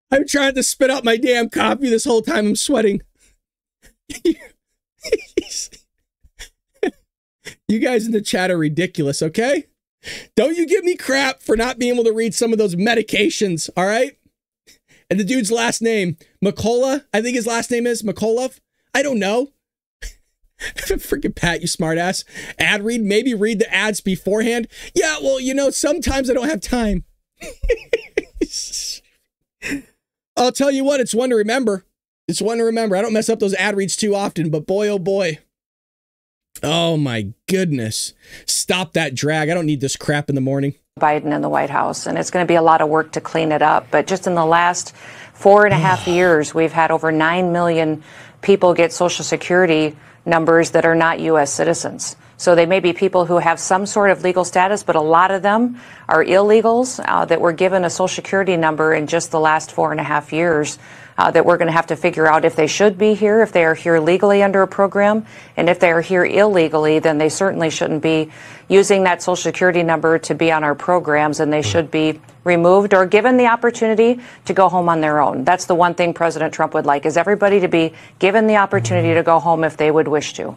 I'm trying to spit out my damn coffee this whole time. I'm sweating. You guys in the chat are ridiculous, okay? Don't you give me crap for not being able to read some of those medications, all right? And the dude's last name, McCullough, I think his last name is McCullough. I don't know. Freaking Pat, you smartass. Ad read, maybe read the ads beforehand. Yeah, well, you know, sometimes I don't have time. I'll tell you what, it's one to remember. It's one to remember. I don't mess up those ad reads too often, but boy, oh boy. Oh my goodness. Stop that drag. I don't need this crap in the morning. Biden in the White House, and it's going to be a lot of work to clean it up. But just in the last 4.5 years, we've had over 9 million people get Social Security numbers that are not U.S. citizens. So they may be people who have some sort of legal status, but a lot of them are illegals that were given a Social Security number in just the last 4.5 years that we're going to have to figure out if they should be here, if they are here legally under a program. And if they are here illegally, then they certainly shouldn't be using that Social Security number to be on our programs, and they should be removed or given the opportunity to go home on their own. That's the one thing President Trump would like, is everybody to be given the opportunity to go home if they would wish to.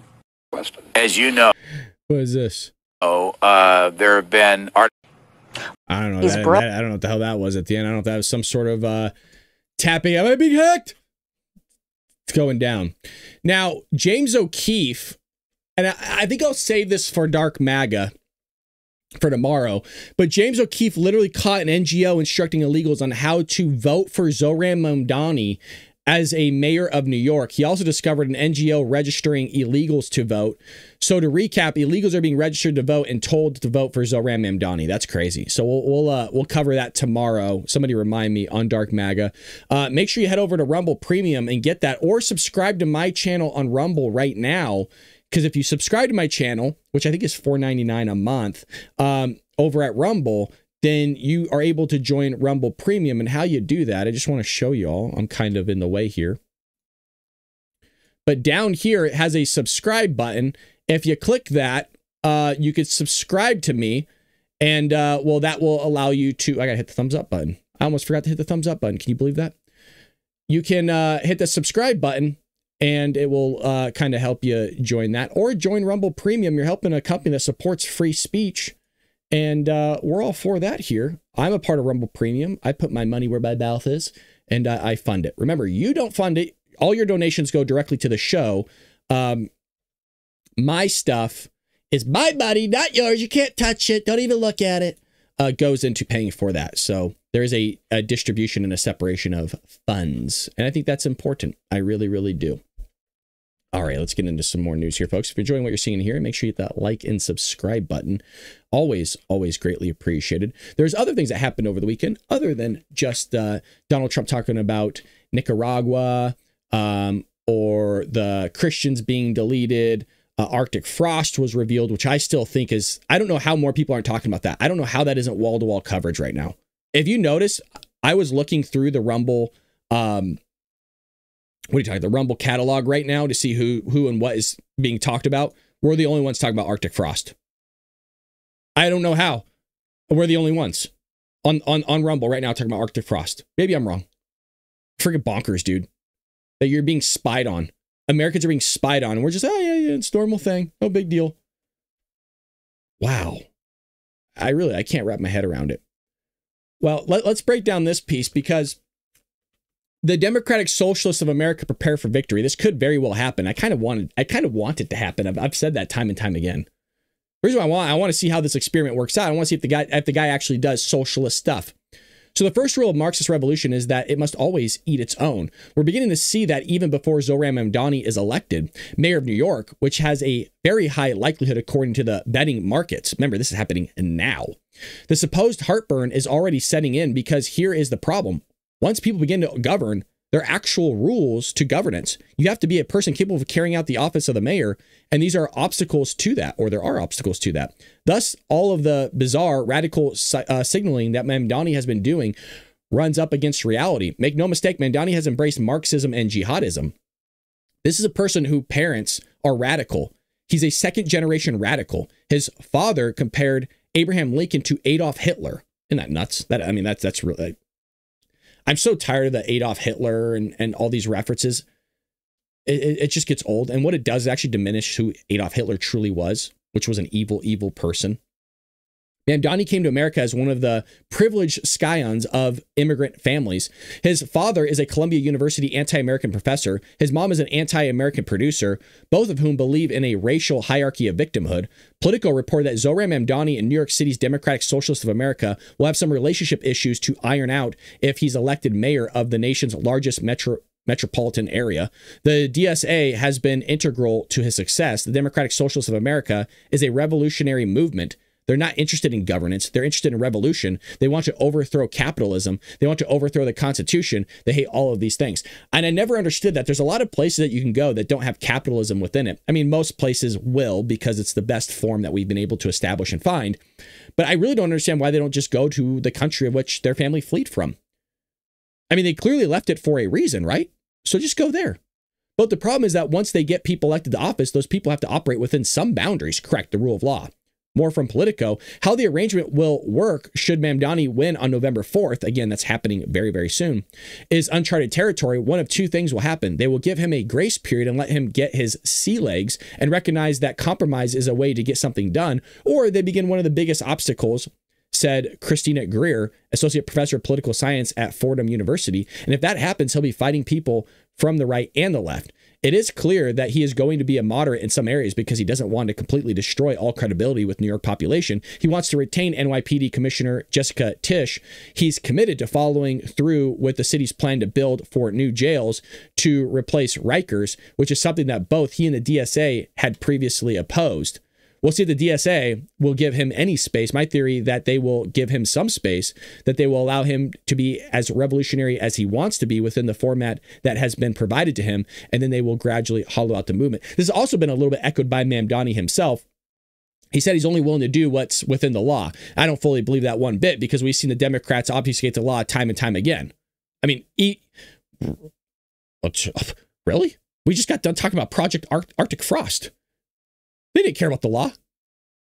As you know, what is this? there have been I don't know. I don't know what the hell that was at the end. I don't know if that was some sort of tapping. Am I being hacked? It's going down. Now, James O'Keefe, and I think I'll save this for Dark MAGA for tomorrow, but James O'Keefe literally caught an NGO instructing illegals on how to vote for Zohran Mamdani as a mayor of New York. He also discovered an NGO registering illegals to vote. So to recap, illegals are being registered to vote and told to vote for Zohran Mamdani. That's crazy. So we'll cover that tomorrow. Somebody remind me on Dark MAGA. Make sure you head over to Rumble Premium and get that, or subscribe to my channel on Rumble right now. Because if you subscribe to my channel, which I think is $4.99 a month, over at Rumble, then you are able to join Rumble Premium. And how you do that, I just want to show you all. I'm kind of in the way here. But down here, it has a subscribe button. If you click that, you could subscribe to me. And, well, that will allow you to... I got to hit the thumbs up button. I almost forgot to hit the thumbs up button. Can you believe that? You can hit the subscribe button, and it will kind of help you join that. Or join Rumble Premium. You're helping a company that supports free speech. And we're all for that here. I'm a part of Rumble Premium. I put my money where my mouth is, and I fund it. Remember, you don't fund it. All your donations go directly to the show. My stuff is my money, not yours. You can't touch it. Don't even look at it. Goes into paying for that. So there is a distribution and a separation of funds. And I think that's important. I really, really do. All right, let's get into some more news here, folks. If you're enjoying what you're seeing here, make sure you hit that like and subscribe button. Always, always greatly appreciated. There's other things that happened over the weekend other than just Donald Trump talking about Nicaragua or the Christians being deleted. Arctic frost was revealed, which I still think is, I don't know how more people aren't talking about that. I don't know how that isn't wall-to-wall coverage right now. If you notice, I was looking through the Rumble the Rumble catalog right now to see who and what is being talked about. We're the only ones talking about Arctic frost. I don't know how. We're the only ones on Rumble right now talking about Arctic frost. Maybe I'm wrong. Freaking bonkers, dude. That you're being spied on. Americans are being spied on. And we're just, oh, yeah, it's a normal thing. No big deal. Wow. I can't wrap my head around it. Well, let's break down this piece, because the Democratic Socialists of America prepare for victory. This could very well happen. I kind of want it to happen. I've said that time and time again. The reason why I want to see how this experiment works out. I want to see if the guy actually does socialist stuff. So the first rule of Marxist revolution is that it must always eat its own. We're beginning to see that even before Zohran Mamdani is elected mayor of New York, which has a very high likelihood according to the betting markets. Remember, this is happening now. The supposed heartburn is already setting in, because here is the problem. Once people begin to govern, there are actual rules to governance. You have to be a person capable of carrying out the office of the mayor, and these are obstacles to that, or there are obstacles to that. Thus, all of the bizarre radical signaling that Mamdani has been doing runs up against reality. Make no mistake, Mamdani has embraced Marxism and jihadism. This is a person whose parents are radical. He's a second-generation radical. His father compared Abraham Lincoln to Adolf Hitler. Isn't that nuts? That's really... I'm so tired of the Adolf Hitler and all these references. It just gets old. And what it does is actually diminish who Adolf Hitler truly was, which was an evil, evil person. Mamdani came to America as one of the privileged scions of immigrant families. His father is a Columbia University anti-American professor. His mom is an anti-American producer, both of whom believe in a racial hierarchy of victimhood. Politico reported that Zohran Mamdani and New York City's Democratic Socialists of America will have some relationship issues to iron out if he's elected mayor of the nation's largest metropolitan area. The DSA has been integral to his success. The Democratic Socialists of America is a revolutionary movement. They're not interested in governance. They're interested in revolution. They want to overthrow capitalism. They want to overthrow the Constitution. They hate all of these things. And I never understood that. There's a lot of places that you can go that don't have capitalism within it. I mean, most places will, because it's the best form that we've been able to establish and find. But I really don't understand why they don't just go to the country of which their family fled from. I mean, they clearly left it for a reason, right? So just go there. But the problem is that once they get people elected to office, those people have to operate within some boundaries, correct, the rule of law. More from Politico. How the arrangement will work should Mamdani win on November 4th, again, that's happening very, very soon, is uncharted territory. One of two things will happen. They will give him a grace period and let him get his sea legs and recognize that compromise is a way to get something done, or they begin one of the biggest obstacles, said Christina Greer, associate professor of political science at Fordham University. And if that happens, he'll be fighting people from the right and the left. It is clear that he is going to be a moderate in some areas because he doesn't want to completely destroy all credibility with New York population. He wants to retain NYPD Commissioner Jessica Tisch. He's committed to following through with the city's plan to build 4 new jails to replace Rikers, which is something that both he and the DSA had previously opposed. We'll see if the DSA will give him any space. My theory that they will give him some space, that they will allow him to be as revolutionary as he wants to be within the format that has been provided to him, and then they will gradually hollow out the movement. This has also been a little bit echoed by Mamdani himself. He said he's only willing to do what's within the law. I don't fully believe that one bit, because we've seen the Democrats obfuscate the law time and time again. I mean, really? We just got done talking about Project Arctic Frost. They didn't care about the law.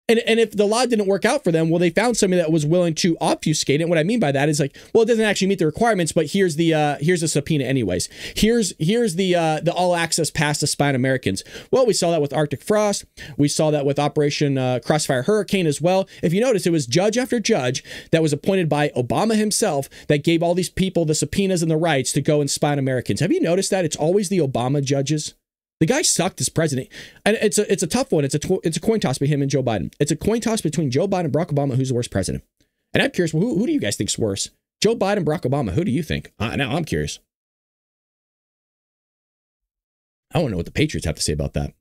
And if the law didn't work out for them, well, they found somebody that was willing to obfuscate it. And what I mean by that is like, well, it doesn't actually meet the requirements, but here's the subpoena anyways. Here's the all access pass to spy on Americans. Well, we saw that with Arctic Frost. We saw that with Operation Crossfire Hurricane as well. If you notice, it was judge after judge that was appointed by Obama himself that gave all these people the subpoenas and the rights to go and spy on Americans. Have you noticed that? It's always the Obama judges. The guy sucked as president, and it's a tough one. It's a coin toss between him and Joe Biden. It's a coin toss between Joe Biden and Barack Obama. Who's the worst president? And I'm curious, well, who do you guys think's worse? Joe Biden, Barack Obama. Who do you think? Now I'm curious. I want to know what the Patriots have to say about that.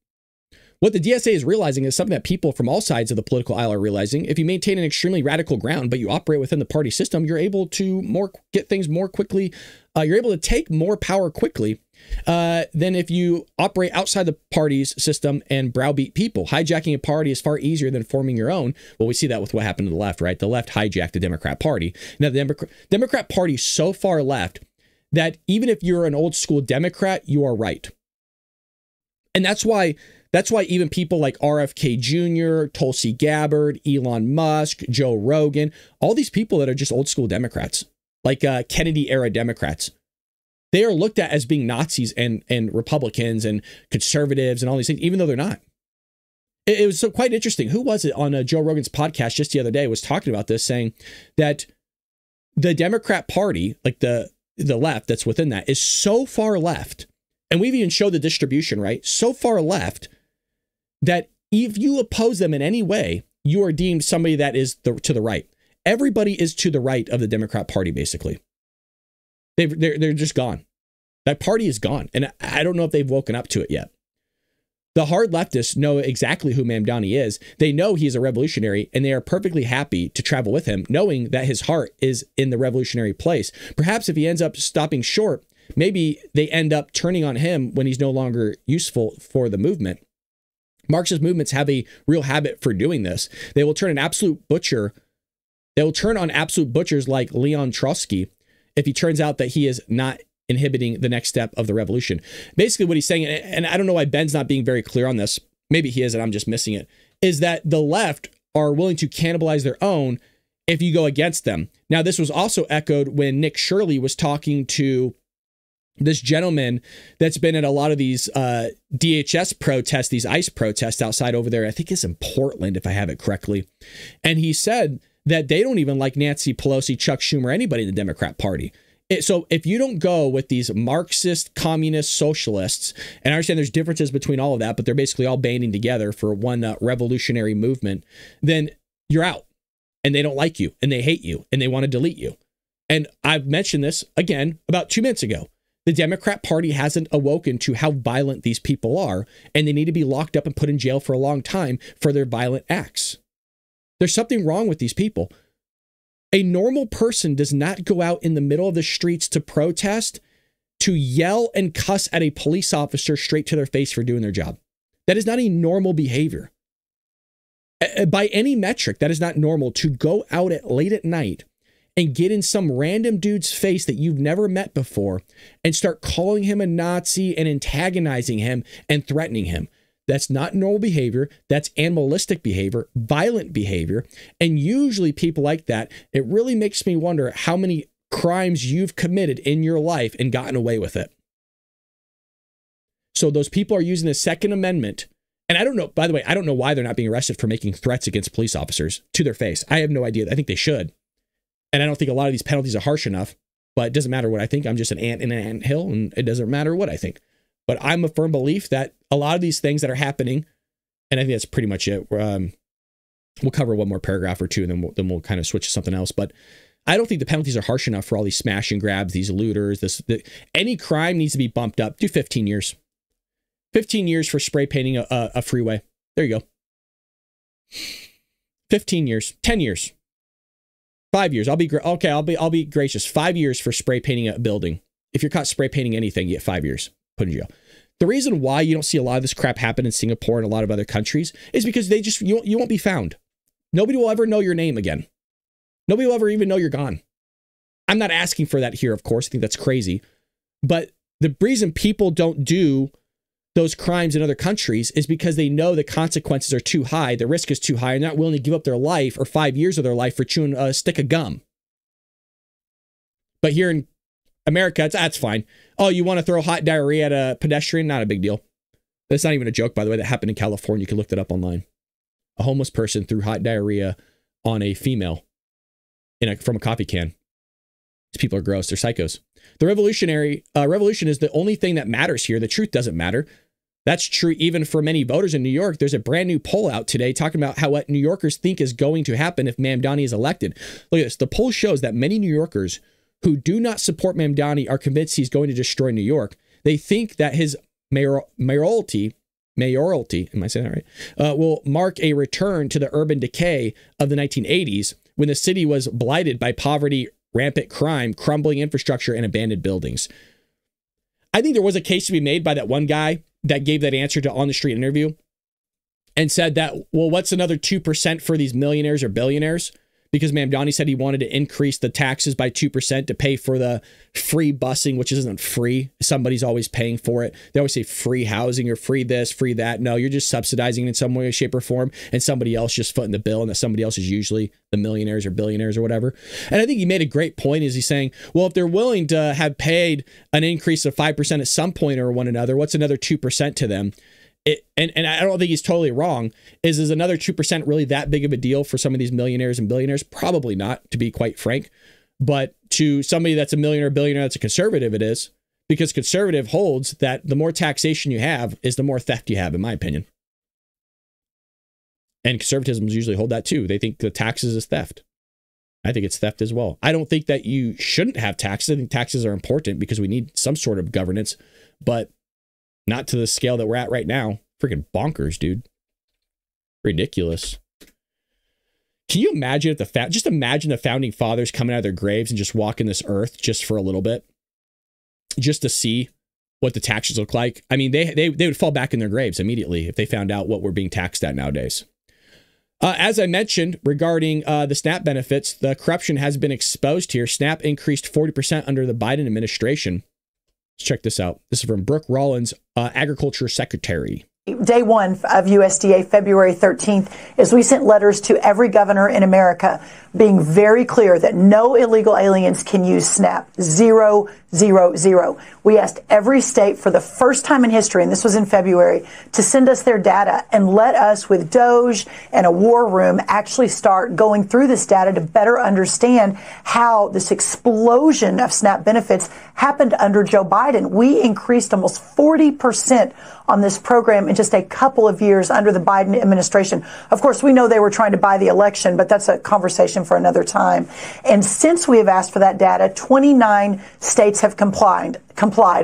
What the DSA is realizing is something that people from all sides of the political aisle are realizing. If you maintain an extremely radical ground, but you operate within the party system, you're able to get things more quickly. You're able to take more power quickly than if you operate outside the party's system and browbeat people. Hijacking a party is far easier than forming your own. Well, we see that with what happened to the left, right? The left hijacked the Democrat Party. Now, the Democrat Party is so far left that even if you're an old school Democrat, you are right. And that's why even people like RFK Jr., Tulsi Gabbard, Elon Musk, Joe Rogan, all these people that are just old school Democrats, like Kennedy era Democrats, They are looked at as being Nazis and Republicans and conservatives and all these things, even though they're not. It was so quite interesting. Who was it on Joe Rogan's podcast just the other day was talking about this, saying that the Democrat Party, like the left that's within that, is so far left. And we've even showed the distribution, right? So far left that if you oppose them in any way, you are deemed somebody that is to the right. Everybody is to the right of the Democrat Party, basically. They're just gone. That party is gone. And I don't know if they've woken up to it yet. The hard leftists know exactly who Mamdani is. They know he's a revolutionary, and they are perfectly happy to travel with him, knowing that his heart is in the revolutionary place. Perhaps if he ends up stopping short, maybe they end up turning on him when he's no longer useful for the movement. Marxist movements have a real habit for doing this. They will turn an absolute butcher. They will turn on absolute butchers like Leon Trotsky if he turns out that he is not inhibiting the next step of the revolution. Basically what he's saying, and I don't know why Ben's not being very clear on this, maybe he is and I'm just missing it, is that the left are willing to cannibalize their own if you go against them. Now, this was also echoed when Nick Shirley was talking to this gentleman that's been at a lot of these DHS protests, these ICE protests outside over there. I think it's in Portland, if I have it correctly. And he said that they don't even like Nancy Pelosi, Chuck Schumer, anybody in the Democrat Party. So if you don't go with these Marxist, communist, socialists, and I understand there's differences between all of that, but they're basically all banding together for one revolutionary movement, then you're out. And they don't like you, and they hate you, and they want to delete you. And I've mentioned this, again, about 2 minutes ago. The Democrat Party hasn't awoken to how violent these people are, and they need to be locked up and put in jail for a long time for their violent acts. There's something wrong with these people. A normal person does not go out in the middle of the streets to protest, to yell and cuss at a police officer straight to their face for doing their job. That is not a normal behavior. By any metric, that is not normal to go out late at night and get in some random dude's face that you've never met before and start calling him a Nazi and antagonizing him and threatening him. That's not normal behavior. That's animalistic behavior, violent behavior. And usually people like that, it really makes me wonder how many crimes you've committed in your life and gotten away with it. So those people are using the Second Amendment. And I don't know, by the way, I don't know why they're not being arrested for making threats against police officers to their face. I have no idea. I think they should. And I don't think a lot of these penalties are harsh enough, but it doesn't matter what I think. I'm just an ant in an anthill, and it doesn't matter what I think. But I'm a firm belief that a lot of these things that are happening, and I think that's pretty much it. We'll cover one more paragraph or two, and then we'll kind of switch to something else. But I don't think the penalties are harsh enough for all these smash and grabs, these looters. Any crime needs to be bumped up. Do 15 years. 15 years for spray painting a freeway. There you go. 15 years. 10 years. 5 years. I'll be gracious. 5 years for spray painting a building. If you're caught spray painting anything, you get 5 years. Put in jail. The reason why you don't see a lot of this crap happen in Singapore and a lot of other countries is because you won't be found. Nobody will ever know your name again. Nobody will ever even know you're gone. I'm not asking for that here, of course. I think that's crazy. But the reason people don't do those crimes in other countries is because they know the consequences are too high. The risk is too high. And they're not willing to give up their life or 5 years of their life for chewing a stick of gum. But here in America, that's fine. Oh, you want to throw hot diarrhea at a pedestrian? Not a big deal. That's not even a joke, by the way. That happened in California. You can look that up online. A homeless person threw hot diarrhea on a female from a coffee can. These people are gross. They're psychos. The revolution is the only thing that matters here. The truth doesn't matter. That's true even for many voters in New York. There's a brand new poll out today talking about what New Yorkers think is going to happen if Mamdani is elected. Look at this. The poll shows that many New Yorkers who do not support Mamdani are convinced he's going to destroy New York. They think that his mayoralty, am I saying that right? Will mark a return to the urban decay of the 1980s when the city was blighted by poverty, rampant crime, crumbling infrastructure, and abandoned buildings. I think there was a case to be made by that one guy that gave that answer to On the Street interview and said that, well, what's another 2% for these millionaires or billionaires? because Mamdani said he wanted to increase the taxes by 2% to pay for the free busing, which isn't free. Somebody's always paying for it. They always say free housing or free this, free that. No, you're just subsidizing it in some way, shape, or form, and somebody else just footing the bill, and that somebody else is usually the millionaires or billionaires or whatever. And I think he made a great point. Is he's saying, well, if they're willing to have paid an increase of 5% at some point or one another, what's another 2% to them? And I don't think he's totally wrong. Is another 2% really that big of a deal for some of these millionaires and billionaires? Probably not, to be quite frank. But to somebody that's a millionaire or billionaire that's a conservative, it is. Because conservative holds that the more taxation you have is the more theft you have, in my opinion. And conservatisms usually hold that too. They think the taxes is theft. I think it's theft as well. I don't think that you shouldn't have taxes. I think taxes are important because we need some sort of governance. But not to the scale that we're at right now. Freaking bonkers, dude. Ridiculous. Can you imagine if just imagine the founding fathers coming out of their graves and just walking this earth just for a little bit, just to see what the taxes look like? I mean, they would fall back in their graves immediately if they found out what we're being taxed at nowadays. As I mentioned regarding the SNAP benefits, the corruption has been exposed here. SNAP increased 40% under the Biden administration. Let's check this out. This is from Brooke Rollins, Agriculture Secretary. Day one of USDA, February 13th, is we sent letters to every governor in America being very clear that no illegal aliens can use SNAP. 0, 0, 0. We asked every state for the first time in history, and this was in February, to send us their data and let us, with DOJ and a war room, actually start going through this data to better understand how this explosion of SNAP benefits happened under Joe Biden. We increased almost 40% on this program in just a couple of years under the Biden administration. Of course, we know they were trying to buy the election, but that's a conversation for another time. And since we have asked for that data, 29 states have complied.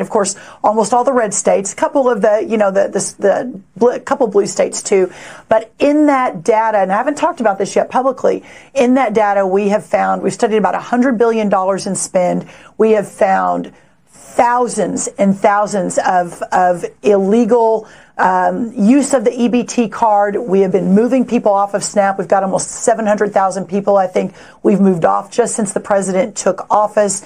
Of course, almost all the red states, a couple of the couple blue states too. But in that data, and I haven't talked about this yet publicly, in that data we've studied about $100 billion in spend. We have found thousands and thousands of illegal use of the EBT card. We have been moving people off of SNAP. We've got almost 700,000 people, I think, we've moved off just since the president took office.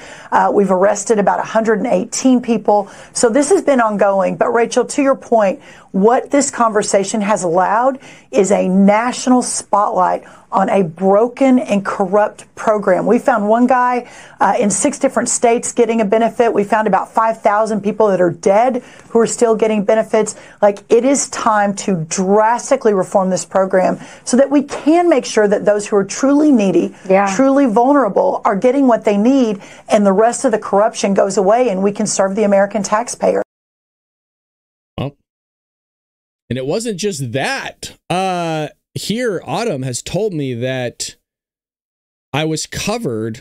We've arrested about 118 people. So this has been ongoing. But Rachel, to your point, what this conversation has allowed is a national spotlight on a broken and corrupt program. We found one guy in 6 different states getting a benefit. We found about 5,000 people that are dead who are still getting benefits. Like, it is time to drastically reform this program so that we can make sure that those who are truly needy, truly vulnerable, are getting what they need, and the rest of the corruption goes away and we can serve the American taxpayer. Well, and it wasn't just that. Here, Autumn has told me that I was covered.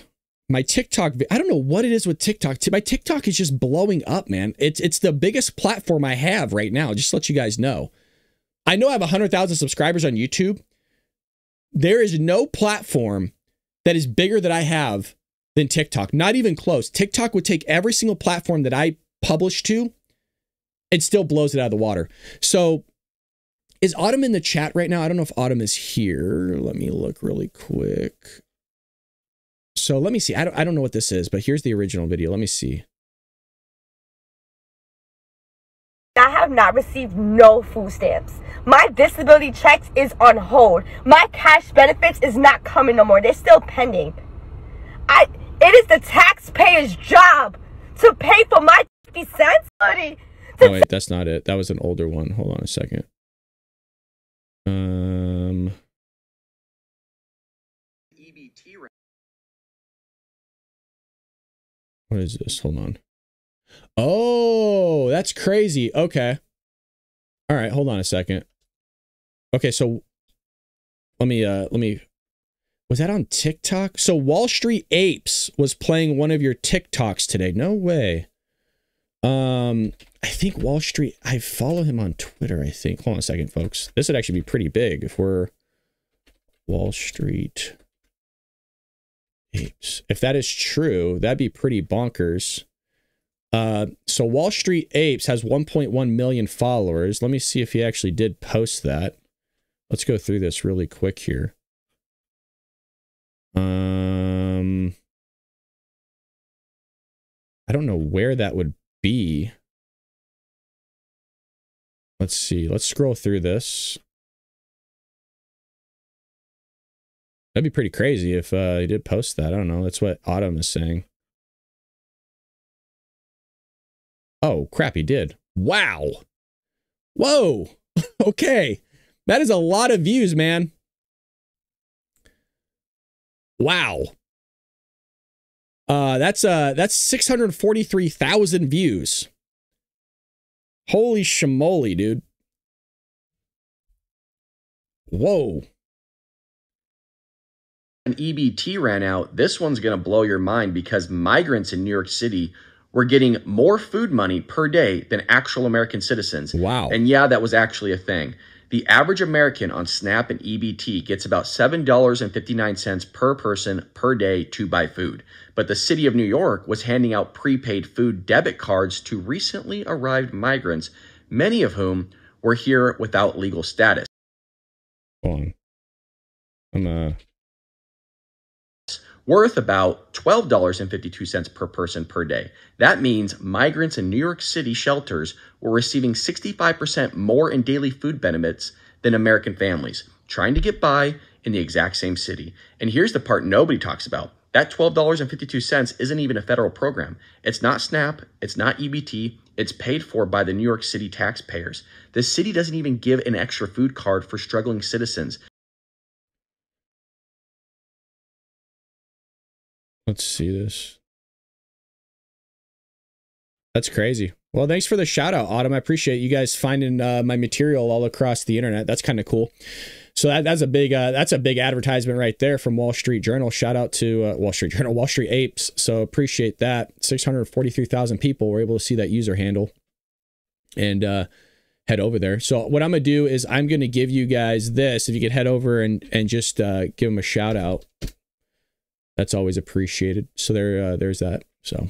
My TikTok, I don't know what it is with TikTok. My TikTok is just blowing up, man. It's the biggest platform I have right now, just to let you guys know. I know I have 100,000 subscribers on YouTube. There is no platform that is bigger that I have than TikTok. Not even close. TikTok would take every single platform that I publish to and still blows it out of the water. So, is Autumn in the chat right now? I don't know if Autumn is here. Let me look really quick. So let me see. I don't know what this is, but here's the original video. Let me see. I have not received no food stamps. My disability checks is on hold. My cash benefits is not coming no more. They're still pending. It is the taxpayer's job to pay for my 50 cents. Oh, wait, that's not it. That was an older one. Hold on a second. What is this? Hold on. Oh, that's crazy. Okay. All right, hold on a second. Okay, so let me was that on TikTok? So Wall Street Apes was playing one of your TikToks today. No way. I think Wall Street, I follow him on Twitter, I think. Hold on a second, folks. This would actually be pretty big if we're Wall Street Apes. If that is true, that'd be pretty bonkers. So Wall Street Apes has 1.1 million followers. Let me see if he actually did post that. Let's go through this really quick here. I don't know where that would be. Let's see. Let's scroll through this. That'd be pretty crazy if he did post that. I don't know. That's what Autumn is saying. Oh, crap, he did. Wow. Whoa. Okay. That is a lot of views, man. Wow. That's 643,000 views. Holy shamoly, dude. Whoa. An EBT ran out. This one's going to blow your mind because migrants in New York City were getting more food money per day than actual American citizens. Wow. And yeah, that was actually a thing. The average American on SNAP and EBT gets about $7.59 per person per day to buy food. But the city of New York was handing out prepaid food debit cards to recently arrived migrants, many of whom were here without legal status. Hold on. Worth about $12.52 per person per day. That means migrants in New York City shelters were receiving 65% more in daily food benefits than American families, trying to get by in the exact same city. And here's the part nobody talks about. That $12.52 isn't even a federal program. It's not SNAP, it's not EBT, it's paid for by the New York City taxpayers. The city doesn't even give an extra food card for struggling citizens. Let's see this. That's crazy. Well, thanks for the shout out, Autumn. I appreciate you guys finding my material all across the internet. That's kind of cool. So that's a big advertisement right there from Wall Street Journal. Shout out to Wall Street Journal, Wall Street Apes. So appreciate that. 643,000 people were able to see that user handle and head over there. So what I'm going to do is I'm going to give you guys this. If you could head over and just give them a shout out. That's always appreciated. So there's that. So,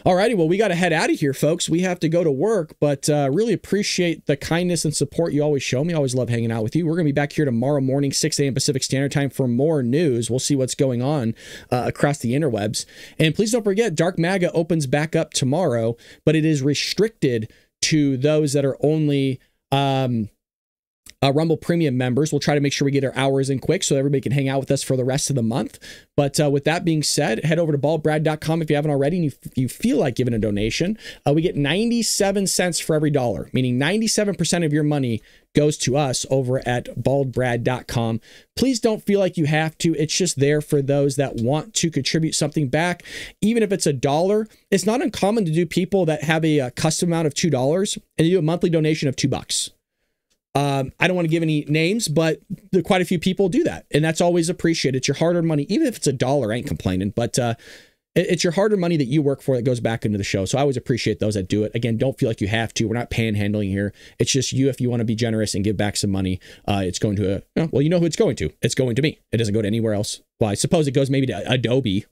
alrighty. Well, we got to head out of here, folks. We have to go to work, but really appreciate the kindness and support you always show me. I always love hanging out with you. We're going to be back here tomorrow morning, 6 a.m. Pacific Standard Time for more news. We'll see what's going on across the interwebs. And please don't forget, Dark MAGA opens back up tomorrow, but it is restricted to those that are only Rumble Premium members. We'll try to make sure we get our hours in quick so everybody can hang out with us for the rest of the month. But with that being said, head over to baldbrad.com if you haven't already and you feel like giving a donation. We get 97 cents for every dollar, meaning 97% of your money goes to us over at baldbrad.com. Please don't feel like you have to. It's just there for those that want to contribute something back. Even if it's $1, it's not uncommon to do people that have a custom amount of $2 and you do a monthly donation of $2. I don't want to give any names, but quite a few people do that. And that's always appreciated. It's your hard-earned money. Even if it's $1, I ain't complaining. But it's your hard-earned money that you work for that goes back into the show. So I always appreciate those that do it. Again, don't feel like you have to. We're not panhandling here. It's just you, if you want to be generous and give back some money, it's going to well, you know who it's going to. It's going to me. It doesn't go to anywhere else. Well, I suppose it goes maybe to Adobe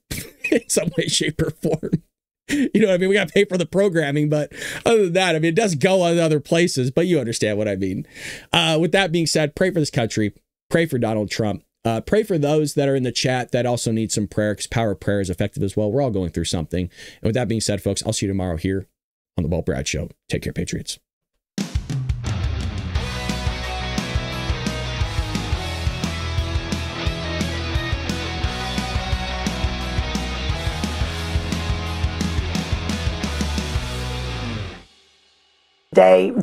in some way, shape, or form. You know what I mean? We got to pay for the programming, but other than that, I mean, it does go on other places, but you understand what I mean. With that being said, pray for this country. Pray for Donald Trump. Pray for those that are in the chat that also need some prayer, because power of prayer is effective as well. We're all going through something. And with that being said, folks, I'll see you tomorrow here on the Bald Brad Show. Take care, Patriots. Day